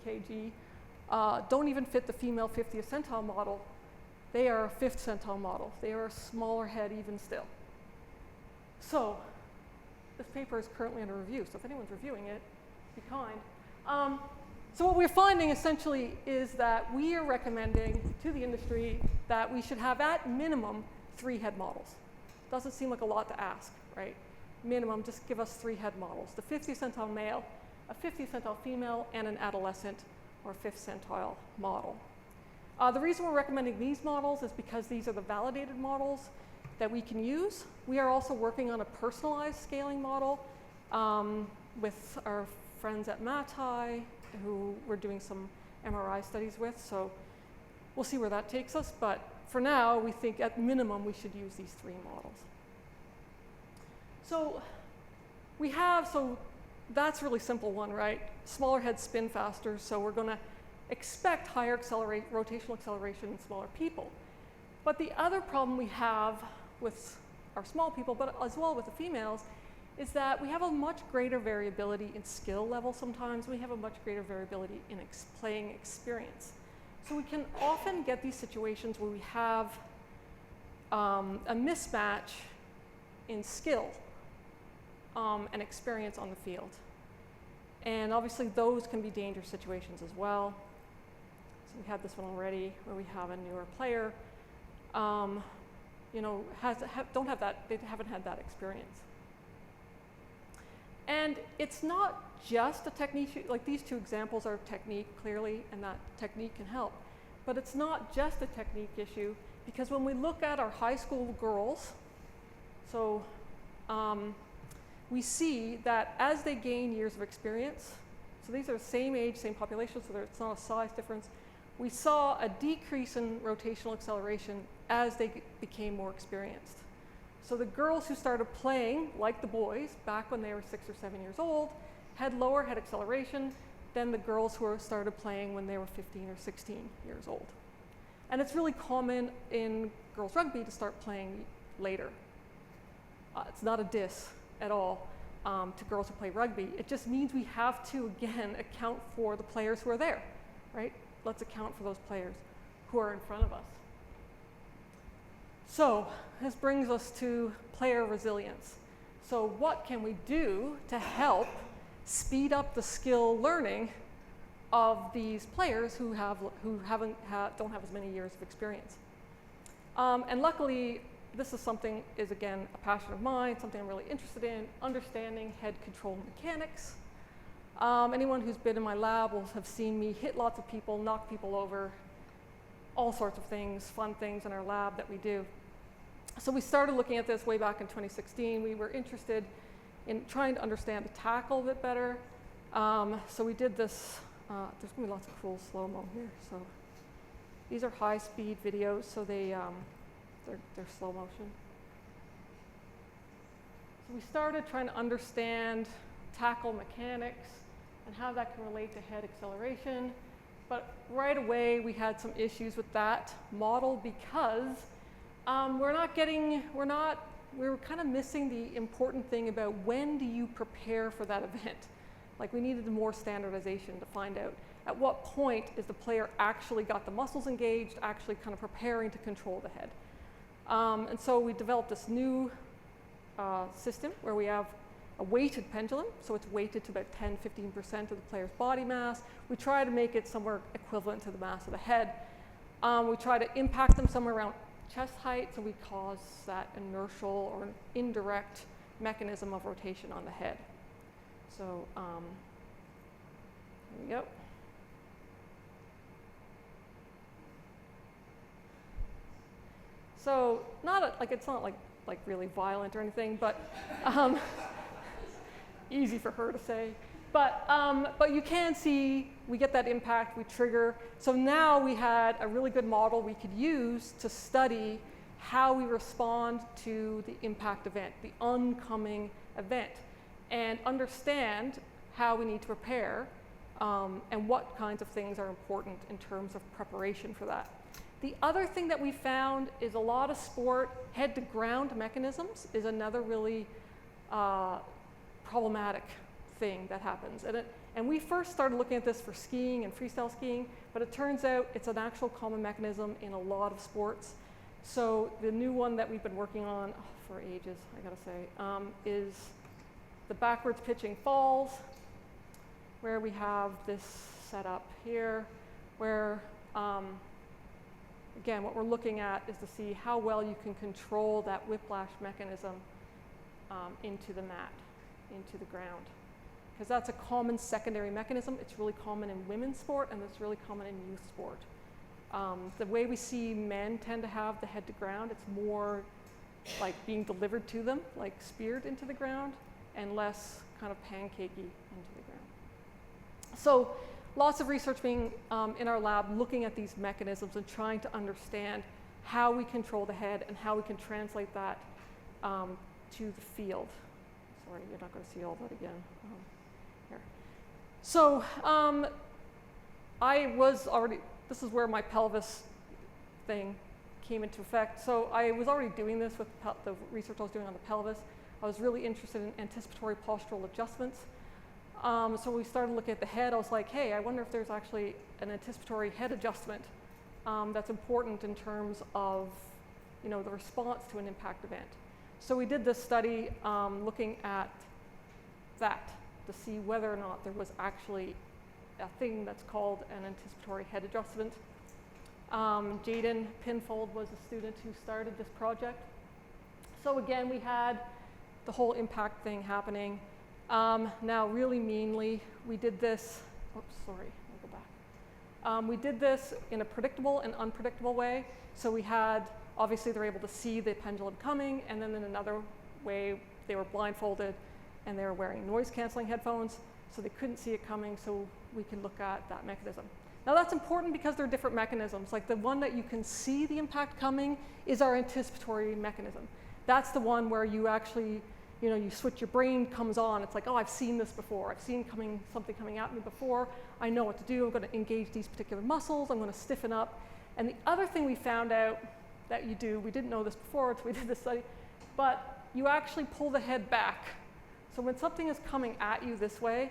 [SPEAKER 3] kg, don't even fit the female 50th centile model. They are a 5th centile model. They are a smaller head even still. So this paper is currently under review, so if anyone's reviewing it, be kind. So what we're finding essentially is that we are recommending to the industry that we should have at minimum 3 head models. Doesn't seem like a lot to ask, right? Minimum, just give us 3 head models. The 50th centile male, a 50th centile female, and an adolescent or 5th centile model. The reason we're recommending these models is because these are the validated models that we can use. We are also working on a personalized scaling model with our friends at Matai, who we're doing some MRI studies with, so we'll see where that takes us, but for now, we think at minimum we should use these 3 models. So that's a really simple one, right? Smaller heads spin faster, so we're gonna expect higher rotational acceleration in smaller people. But the other problem we have with our small people, but as well with the females, is that we have a much greater variability in skill level sometimes. We have a much greater variability in playing experience. So we can often get these situations where we have a mismatch in skill and experience on the field. And obviously those can be dangerous situations as well. So we had this one already where we have a newer player, they haven't had that experience. And it's not just a technique, like these 2 examples are technique clearly, and that technique can help. But it's not just a technique issue, because when we look at our high school girls, so we see that as they gain years of experience, so these are the same age, same population, so it's not a size difference, we saw a decrease in rotational acceleration as they became more experienced. So the girls who started playing, like the boys, back when they were 6 or 7 years old, had lower head acceleration than the girls who started playing when they were 15 or 16 years old. And it's really common in girls rugby to start playing later. It's not a diss at all to girls who play rugby. It just means we have to, again, account for the players who are there, right? Let's account for those players who are in front of us. So this brings us to player resilience. So what can we do to help speed up the skill learning of these players who don't have as many years of experience? And luckily, this is again a passion of mine, something I'm really interested in, understanding head control mechanics. Anyone who's been in my lab will have seen me hit lots of people, knock people over, all sorts of things, fun things in our lab that we do. So we started looking at this way back in 2016. We were interested in trying to understand the tackle a bit better. So we did this, there's gonna be lots of cool slow-mo here. So these are high-speed videos, so they're slow motion. So we started trying to understand tackle mechanics and how that can relate to head acceleration. But right away, we had some issues with that model because we're kind of missing the important thing about when do you prepare for that event. Like we needed more standardization to find out at what point is the player actually got the muscles engaged, actually kind of preparing to control the head. And so we developed this new system where we have a weighted pendulum, so it's weighted to about 10-15% of the player's body mass. We try to make it somewhere equivalent to the mass of the head. We try to impact them somewhere around chest height, so we cause that inertial or indirect mechanism of rotation on the head. So there we go. So it's not like really violent or anything, but easy for her to say. But you can see we get that impact, we trigger. So now we had a really good model we could use to study how we respond to the impact event, the oncoming event, and understand how we need to prepare and what kinds of things are important in terms of preparation for that. The other thing that we found is a lot of sport head-to-ground mechanisms is another really problematic thing that happens. And we first started looking at this for skiing and freestyle skiing, but it turns out it's an actual common mechanism in a lot of sports. So the new one that we've been working on for ages, I gotta say, is the backwards pitching falls, where we have this set up here, where again, what we're looking at is to see how well you can control that whiplash mechanism into the mat, into the ground. Because that's a common secondary mechanism. It's really common in women's sport, and it's really common in youth sport. The way we see men tend to have the head to ground, it's more like being delivered to them, like speared into the ground, and less kind of pancakey into the ground. So lots of research being in our lab looking at these mechanisms and trying to understand how we control the head and how we can translate that to the field. Sorry, you're not going to see all that again. Here. So this is where my pelvis thing came into effect. So I was already doing this with the research I was doing on the pelvis. I was really interested in anticipatory postural adjustments. So we started looking at the head. I was like, hey, I wonder if there's actually an anticipatory head adjustment that's important in terms of, the response to an impact event. So we did this study looking at that to see whether or not there was actually a thing that's called an anticipatory head adjustment. Jaden Pinfold was a student who started this project. So again, we had the whole impact thing happening. Now, really meanly, we did this, I'll go back. We did this in a predictable and unpredictable way. So we had, obviously, they're able to see the pendulum coming, and then in another way, they were blindfolded, and they were wearing noise-canceling headphones, so they couldn't see it coming, so we can look at that mechanism. Now, that's important because they're different mechanisms. Like the one that you can see the impact coming is our anticipatory mechanism. That's the one where you actually, you switch, your brain comes on. It's like, oh, I've seen this before. I've seen something coming at me before. I know what to do. I'm going to engage these particular muscles. I'm going to stiffen up. And the other thing we found out that you do, we didn't know this before until we did this study, but you actually pull the head back. So when something is coming at you this way,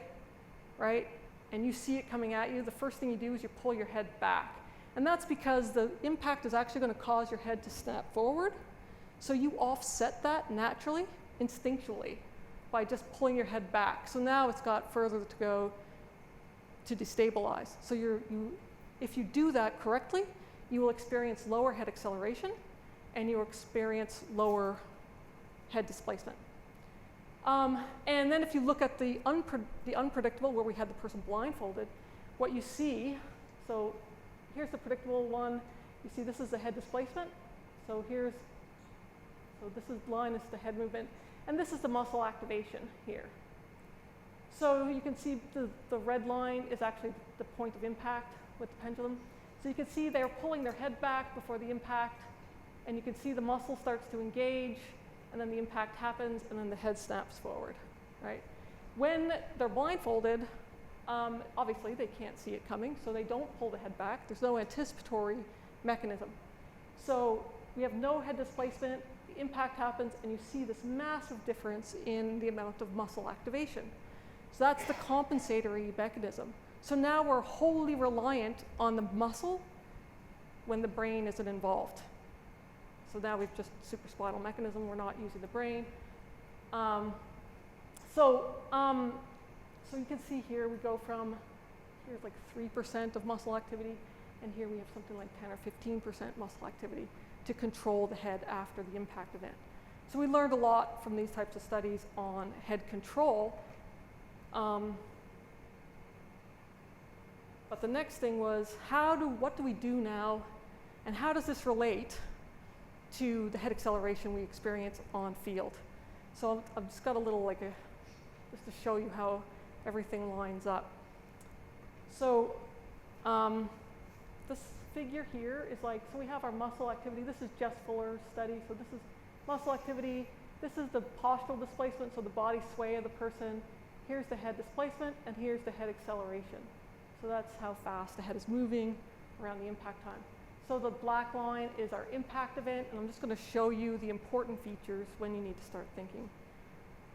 [SPEAKER 3] right, and you see it coming at you, the first thing you do is you pull your head back. And that's because the impact is actually going to cause your head to snap forward. So you offset that naturally, instinctually, by just pulling your head back. So now it's got further to go to destabilize. So if you do that correctly, you will experience lower head acceleration, and you will experience lower head displacement. And then if you look at the unpredictable, where we had the person blindfolded, what you see, so here's the predictable one. You see this is the head displacement. So this is blind, this is the head movement, and this is the muscle activation here. So you can see the red line is actually the point of impact with the pendulum. So you can see they're pulling their head back before the impact, and you can see the muscle starts to engage, and then the impact happens, and then the head snaps forward, right? When they're blindfolded, obviously they can't see it coming, so they don't pull the head back. There's no anticipatory mechanism. So we have no head displacement, the impact happens, and you see this massive difference in the amount of muscle activation. So that's the compensatory mechanism. So now we're wholly reliant on the muscle when the brain isn't involved. So now we've just supraspinal mechanism, we're not using the brain. So, so you can see here we go from, here's like 3% of muscle activity, and here we have something like 10 or 15% muscle activity to control the head after the impact event. So we learned a lot from these types of studies on head control. But the next thing was, what do we do now, and how does this relate to the head acceleration we experience on field? So I've just got a little just to show you how everything lines up. So this figure here is so we have our muscle activity. This is Jess Fuller's study. So this is muscle activity. This is the postural displacement, so the body sway of the person. Here's the head displacement, and here's the head acceleration. So that's how fast the head is moving around the impact time. So the black line is our impact event, and I'm just going to show you the important features when you need to start thinking.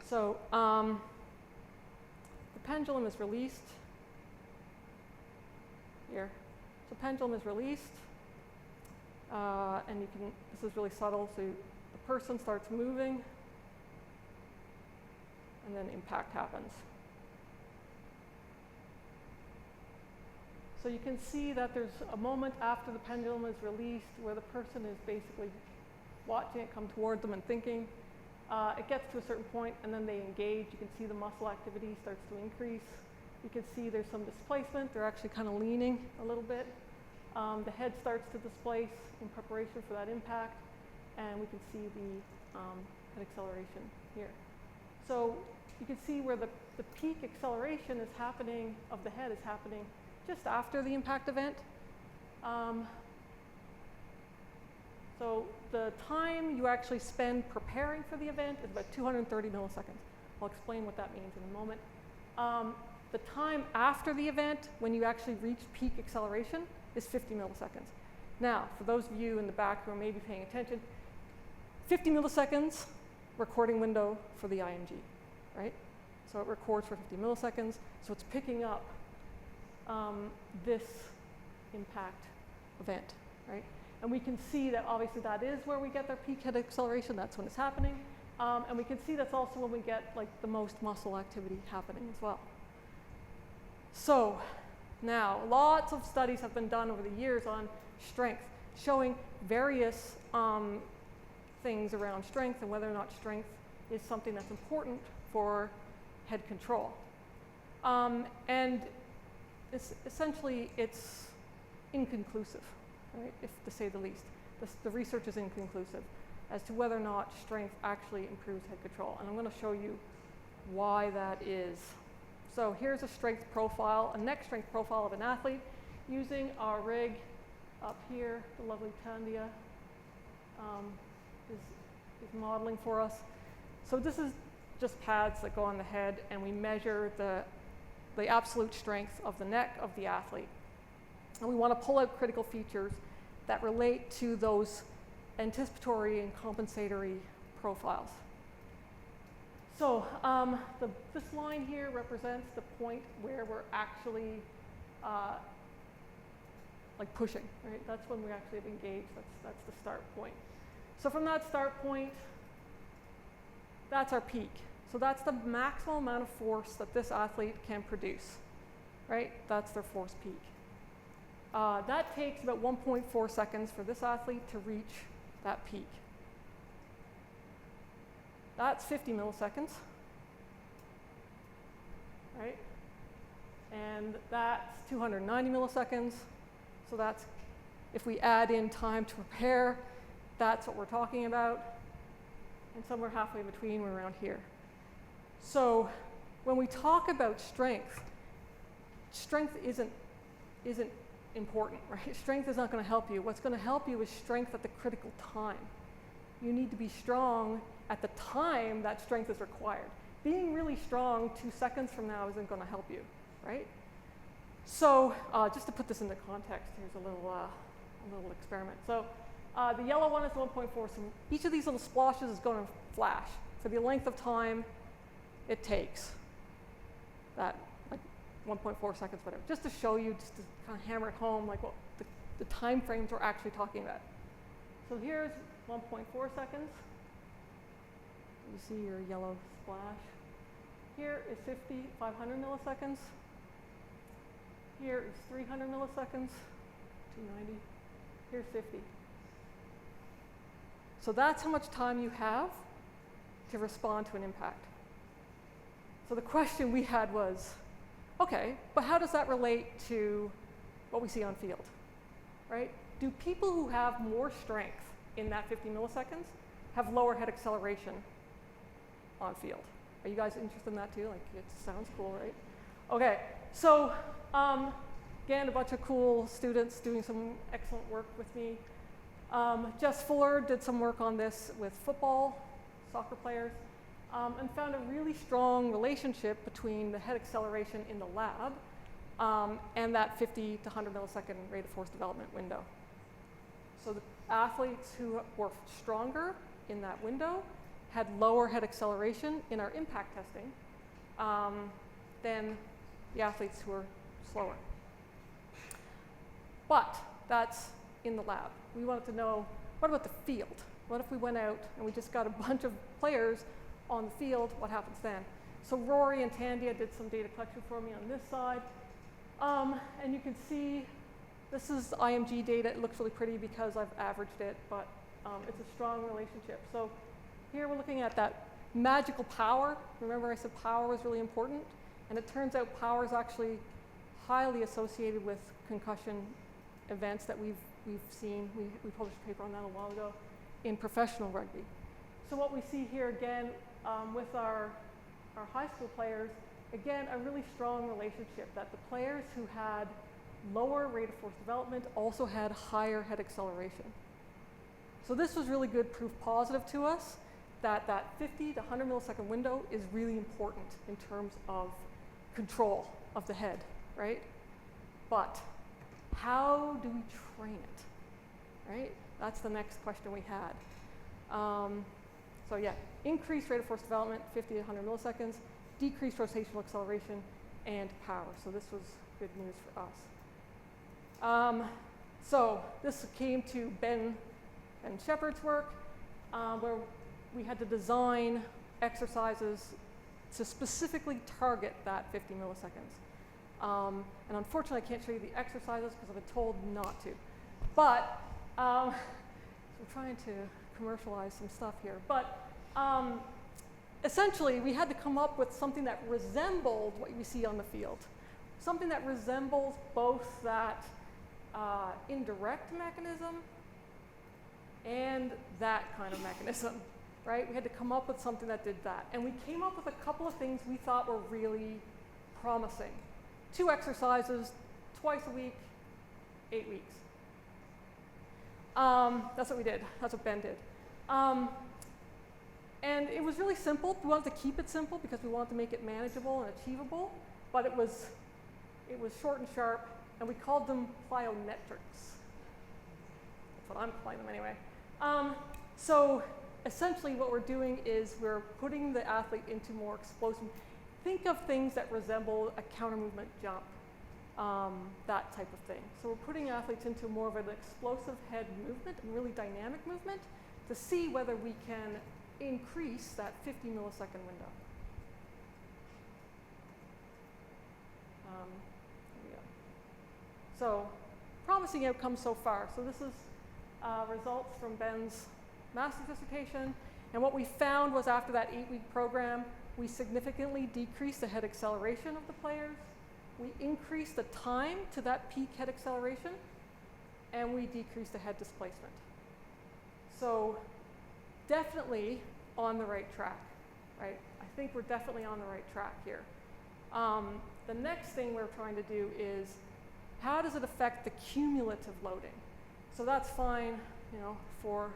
[SPEAKER 3] So the pendulum is released here. So pendulum is released, and this is really subtle, so the person starts moving, and then impact happens. So you can see that there's a moment after the pendulum is released where the person is basically watching it come toward them and thinking. It gets to a certain point, and then they engage. You can see the muscle activity starts to increase. You can see there's some displacement. They're actually kind of leaning a little bit. The head starts to displace in preparation for that impact, and we can see the head acceleration here. So you can see where the peak acceleration is happening of the head is happening just after the impact event. So the time you actually spend preparing for the event is about 230 milliseconds. I'll explain what that means in a moment. The time after the event, when you actually reach peak acceleration, is 50 milliseconds. Now, for those of you in the back who are maybe paying attention, 50 milliseconds recording window for the IMG, right? So it records for 50 milliseconds, so it's picking up this impact event, right? And we can see that obviously that is where we get our peak head acceleration. That's when it's happening. And we can see that's also when we get the most muscle activity happening as well. So now lots of studies have been done over the years on strength, showing various things around strength and whether or not strength is something that's important for head control. And essentially it's inconclusive, right, if to say the least. The research is inconclusive as to whether or not strength actually improves head control. And I'm going to show you why that is. So here's a strength profile, a neck strength profile of an athlete using our rig up here. The lovely Tandia is modeling for us. So this is just pads that go on the head, and we measure the absolute strength of the neck of the athlete. And we want to pull out critical features that relate to those anticipatory and compensatory profiles. So this line here represents the point where we're actually pushing, right? That's when we actually have engaged. That's the start point. So from that start point, that's our peak. So that's the maximum amount of force that this athlete can produce, right? That's their force peak. That takes about 1.4 seconds for this athlete to reach that peak. That's 50 milliseconds, right? And that's 290 milliseconds. So that's, if we add in time to prepare, that's what we're talking about. And somewhere halfway in between, we're around here. So when we talk about strength, strength isn't important, right? Strength is not going to help you. What's going to help you is strength at the critical time. You need to be strong at the time that strength is required. Being really strong 2 seconds from now isn't going to help you, right? So just to put this into context, here's a little experiment. So the yellow one is 1.4. So each of these little splashes is going to flash for the length of time it takes. That 1.4 seconds, whatever. Just to show you, just to kind of hammer it home, what the time frames we're actually talking about. So here's 1.4 seconds. You see your yellow splash. Here is 50, 500 milliseconds. Here is 300 milliseconds, 290. Here's 50. So that's how much time you have to respond to an impact. So the question we had was, okay, but how does that relate to what we see on field, right? Do people who have more strength in that 50 milliseconds have lower head acceleration on field? Are you guys interested in that too? Like, it sounds cool, right? Okay, so again, a bunch of cool students doing some excellent work with me. Jess Fuller did some work on this with football, soccer players, and found a really strong relationship between the head acceleration in the lab and that 50 to 100 millisecond rate of force development window. So the athletes who were stronger in that window had lower head acceleration in our impact testing than the athletes who were slower. But that's in the lab. We wanted to know, what about the field? What if we went out and we just got a bunch of players on the field? What happens then? So Rory and Tandia did some data collection for me on this side. And you can see this is IMG data. It looks really pretty because I've averaged it, but it's a strong relationship. So here we're looking at that magical power. Remember I said power was really important? And it turns out power is actually highly associated with concussion events that we've seen. We published a paper on that a while ago in professional rugby. So what we see here again with our high school players, again, a really strong relationship that the players who had lower rate of force development also had higher head acceleration. So this was really good proof positive to us that that 50 to 100 millisecond window is really important in terms of control of the head, right? But how do we train it, right? That's the next question we had. So yeah, increased rate of force development, 50 to 100 milliseconds, decreased rotational acceleration, and power. So this was good news for us. So this came to Ben and Shepard's work, where we had to design exercises to specifically target that 50 milliseconds. And unfortunately, I can't show you the exercises because I've been told not to. But so we're trying to commercialize some stuff here. But essentially, we had to come up with something that resembled what you see on the field. Something that resembles both that indirect mechanism and that kind of mechanism, right? We had to come up with something that did that. And we came up with a couple of things we thought were really promising. 2 exercises, twice a week, 8 weeks. That's what we did. That's what Ben did. And it was really simple. We wanted to keep it simple because we wanted to make it manageable and achievable, but it was short and sharp, and we called them plyometrics. That's what I'm calling them anyway. So essentially what we're doing is we're putting the athlete into more explosive. Think of things that resemble a counter movement jump, that type of thing. So we're putting athletes into more of an explosive head movement, a really dynamic movement, to see whether we can increase that 50 millisecond window. Here we go. So promising outcomes so far. So this is results from Ben's master's dissertation. And what we found was after that 8-week program, we significantly decreased the head acceleration of the players. We increased the time to that peak head acceleration, and we decreased the head displacement. So definitely on the right track, right? I think we're definitely on the right track here. The next thing we're trying to do is, how does it affect the cumulative loading? So that's fine, you know, for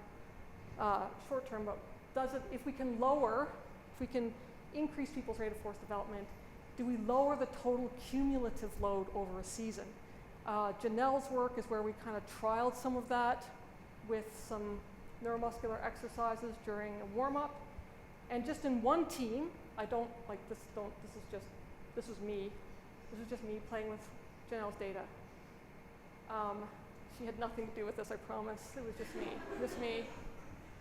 [SPEAKER 3] short term, but does it, if we can increase people's rate of force development, do we lower the total cumulative load over a season? Janelle's work is where we kind of trialed some of that with some neuromuscular exercises during a warm-up. And just in one team, this was me playing with Janelle's data. She had nothing to do with this, I promise. It was just me.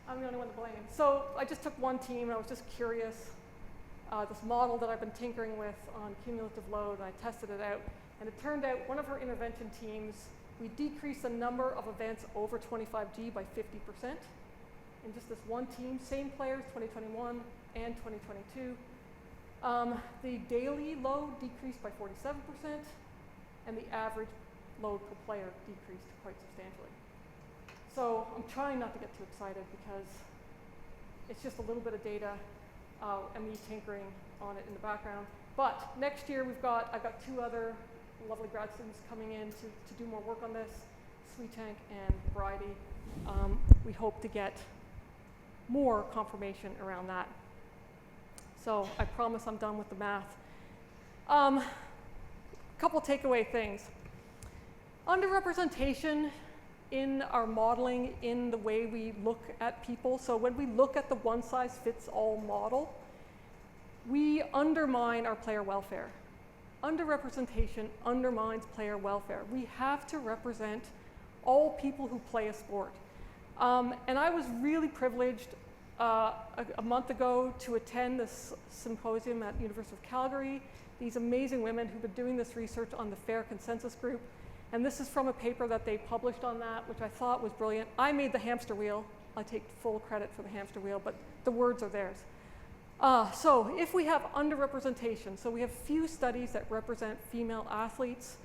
[SPEAKER 3] I'm the only one to blame. So I just took one team and I was just curious. this model that I've been tinkering with on cumulative load, and I tested it out. And it turned out one of her intervention teams, we decreased the number of events over 25G by 50%. In just this one team, same players, 2021 and 2022. The daily load decreased by 47%, and the average load per player decreased quite substantially. So I'm trying not to get too excited because it's just a little bit of data and me tinkering on it in the background. But next year I've got 2 other lovely grad students coming in to do more work on this, Sweetank and Bridie. We hope to get more confirmation around that. So I promise I'm done with the math. Couple takeaway things. Underrepresentation in our modeling, in the way we look at people. So when we look at the one-size-fits-all model, we undermine our player welfare. Underrepresentation undermines player welfare. We have to represent all people who play a sport. And I was really privileged a month ago to attend this symposium at University of Calgary. These amazing women who've been doing this research on the FAIR consensus group. And this is from a paper that they published on that, which I thought was brilliant. I made the hamster wheel. I take full credit for the hamster wheel, but the words are theirs. So if we have underrepresentation, so we have few studies that represent female athletes,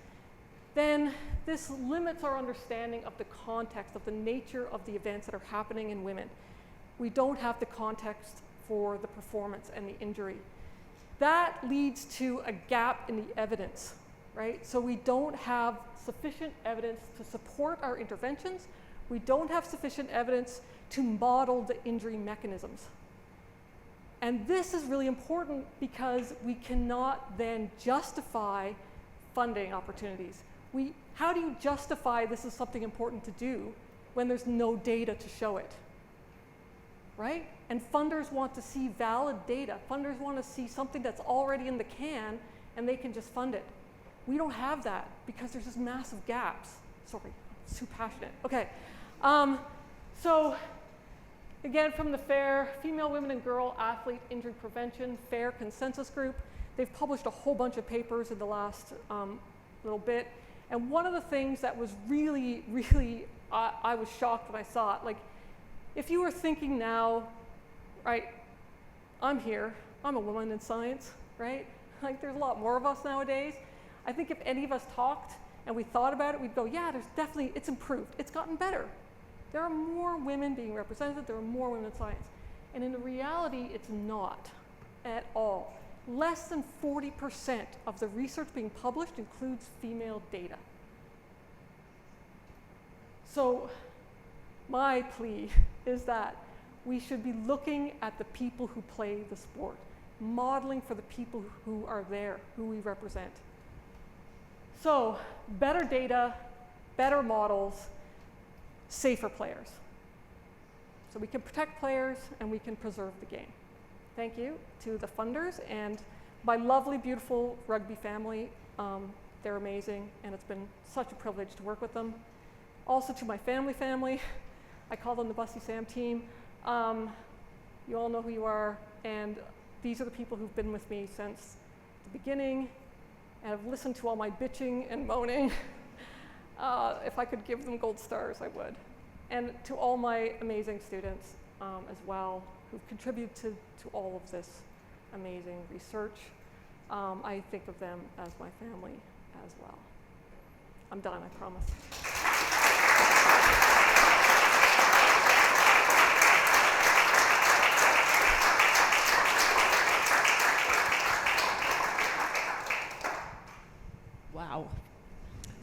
[SPEAKER 3] then this limits our understanding of the context, of the nature of the events that are happening in women. We don't have the context for the performance and the injury. That leads to a gap in the evidence, right? So we don't have sufficient evidence to support our interventions. We don't have sufficient evidence to model the injury mechanisms. And this is really important because we cannot then justify funding opportunities. How do you justify this is something important to do when there's no data to show it, right? And funders want to see valid data. Funders want to see something that's already in the can and they can just fund it. We don't have that because there's just massive gaps. Sorry, I'm too passionate. Okay, so again, from the FAIR, Female, Women, and Girl Athlete Injury Prevention, FAIR consensus group, they've published a whole bunch of papers in the last little bit. And one of the things that was really, really, I was shocked when I saw it. Like, if you were thinking now, right, I'm here, I'm a woman in science, right? Like, there's a lot more of us nowadays. I think if any of us talked and we thought about it, we'd go, yeah, there's definitely, it's improved, it's gotten better. There are more women being represented, there are more women in science. And in reality, it's not at all. Less than 40% of the research being published includes female data. So my plea is that we should be looking at the people who play the sport, modeling for the people who are there, who we represent. So better data, better models, safer players. So we can protect players and we can preserve the game. Thank you to the funders and my lovely, beautiful rugby family. They're amazing and it's been such a privilege to work with them. Also to my family. I call them the Bussey Sam team. You all know who you are, and these are the people who've been with me since the beginning and have listened to all my bitching and moaning. If I could give them gold stars, I would. And to all my amazing students as well, who've contributed to all of this amazing research. I think of them as my family as well. I'm done, I promise.
[SPEAKER 4] Wow.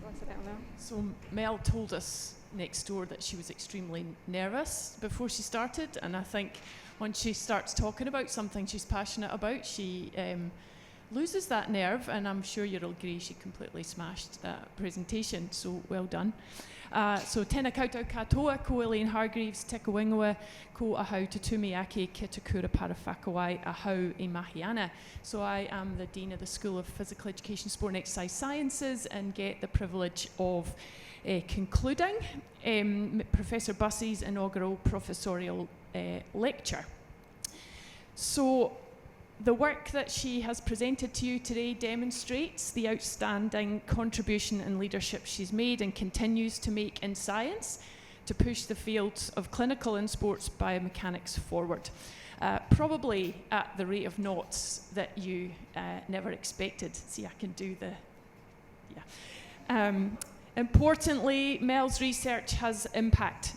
[SPEAKER 3] Do I sit down now?
[SPEAKER 4] So Mel told us next door that she was extremely nervous before she started, and I think when she starts talking about something she's passionate about, she loses that nerve, and I'm sure you'll agree she completely smashed that presentation, so well done. So tēnā koutou katoa, ko Elaine Hargreaves, te kawingoa, ko ahau tutumi ake ki te kura parawhakawai ahau I mahi ana. So I am the Dean of the School of Physical Education, Sport and Exercise Sciences and get the privilege of concluding Professor Bussey's inaugural professorial lecture. So The work that she has presented to you today demonstrates the outstanding contribution and leadership she's made and continues to make in science to push the fields of clinical and sports biomechanics forward, probably at the rate of knots that you never expected. See, I can do the, importantly, Mel's research has impact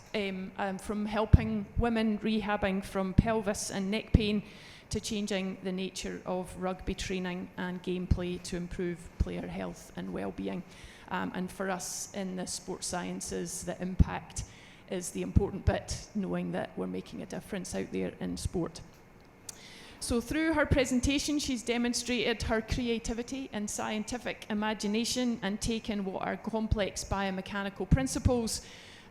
[SPEAKER 4] from helping women rehabbing from pelvis and neck pain to changing the nature of rugby training and gameplay to improve player health and well-being. And for us in the sports sciences, the impact is the important bit, knowing that we're making a difference out there in sport. So through her presentation, she's demonstrated her creativity and scientific imagination and taken what are complex biomechanical principles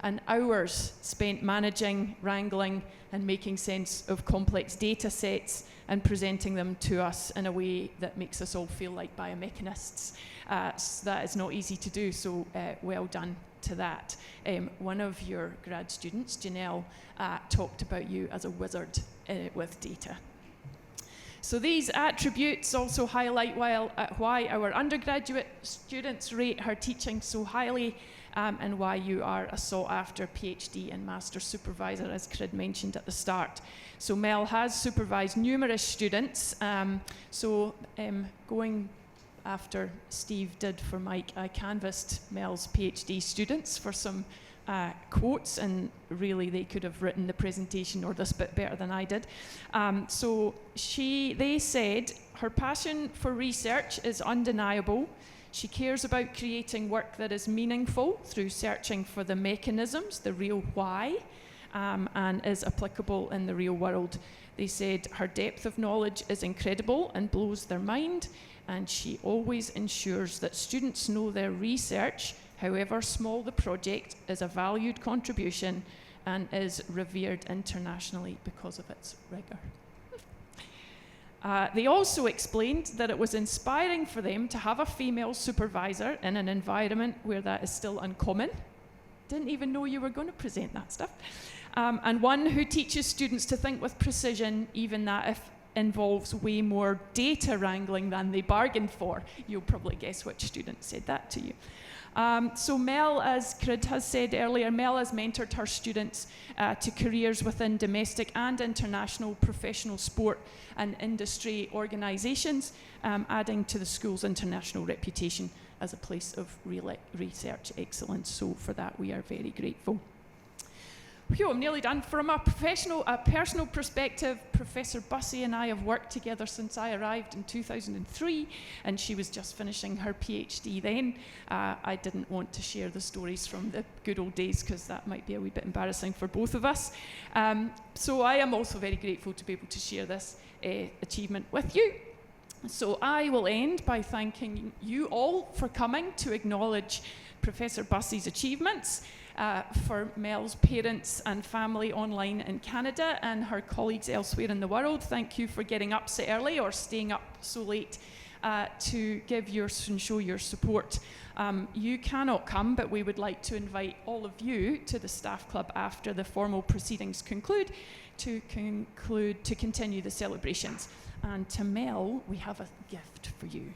[SPEAKER 4] and hours spent managing, wrangling, and making sense of complex data sets and presenting them to us in a way that makes us all feel like biomechanists. So that is not easy to do, so well done to that. One of your grad students, Janelle, talked about you as a wizard with data. So these attributes also highlight why our undergraduate students rate her teaching so highly, and why you are a sought-after PhD and master supervisor, as Crid mentioned at the start. So Mel has supervised numerous students. Going after Steve did for Mike, I canvassed Mel's PhD students for some quotes, and really they could have written the presentation or this bit better than I did. They said her passion for research is undeniable. She cares about creating work that is meaningful through searching for the mechanisms, the real why, and is applicable in the real world. They said her depth of knowledge is incredible and blows their mind, and she always ensures that students know their research, however small the project, is a valued contribution and is revered internationally because of its rigor. They also explained that it was inspiring for them to have a female supervisor in an environment where that is still uncommon. Didn't even know you were going to present that stuff. And one who teaches students to think with precision, even that if involves way more data wrangling than they bargained for. You'll probably guess which student said that to you. So Mel, as Crid has said earlier, Mel has mentored her students to careers within domestic and international professional sport and industry organisations, adding to the school's international reputation as a place of research excellence. So for that, we are very grateful. Phew, I'm nearly done. From a personal perspective, Professor Bussey and I have worked together since I arrived in 2003, and she was just finishing her PhD then. I didn't want to share the stories from the good old days because that might be a wee bit embarrassing for both of us. So I am also very grateful to be able to share this achievement with you. So I will end by thanking you all for coming to acknowledge Professor Bussey's achievements. For Mel's parents and family online in Canada and her colleagues elsewhere in the world, thank you for getting up so early or staying up so late to give and show your support. You cannot come, but we would like to invite all of you to the staff club after the formal proceedings conclude to continue the celebrations. And to Mel, we have a gift for you.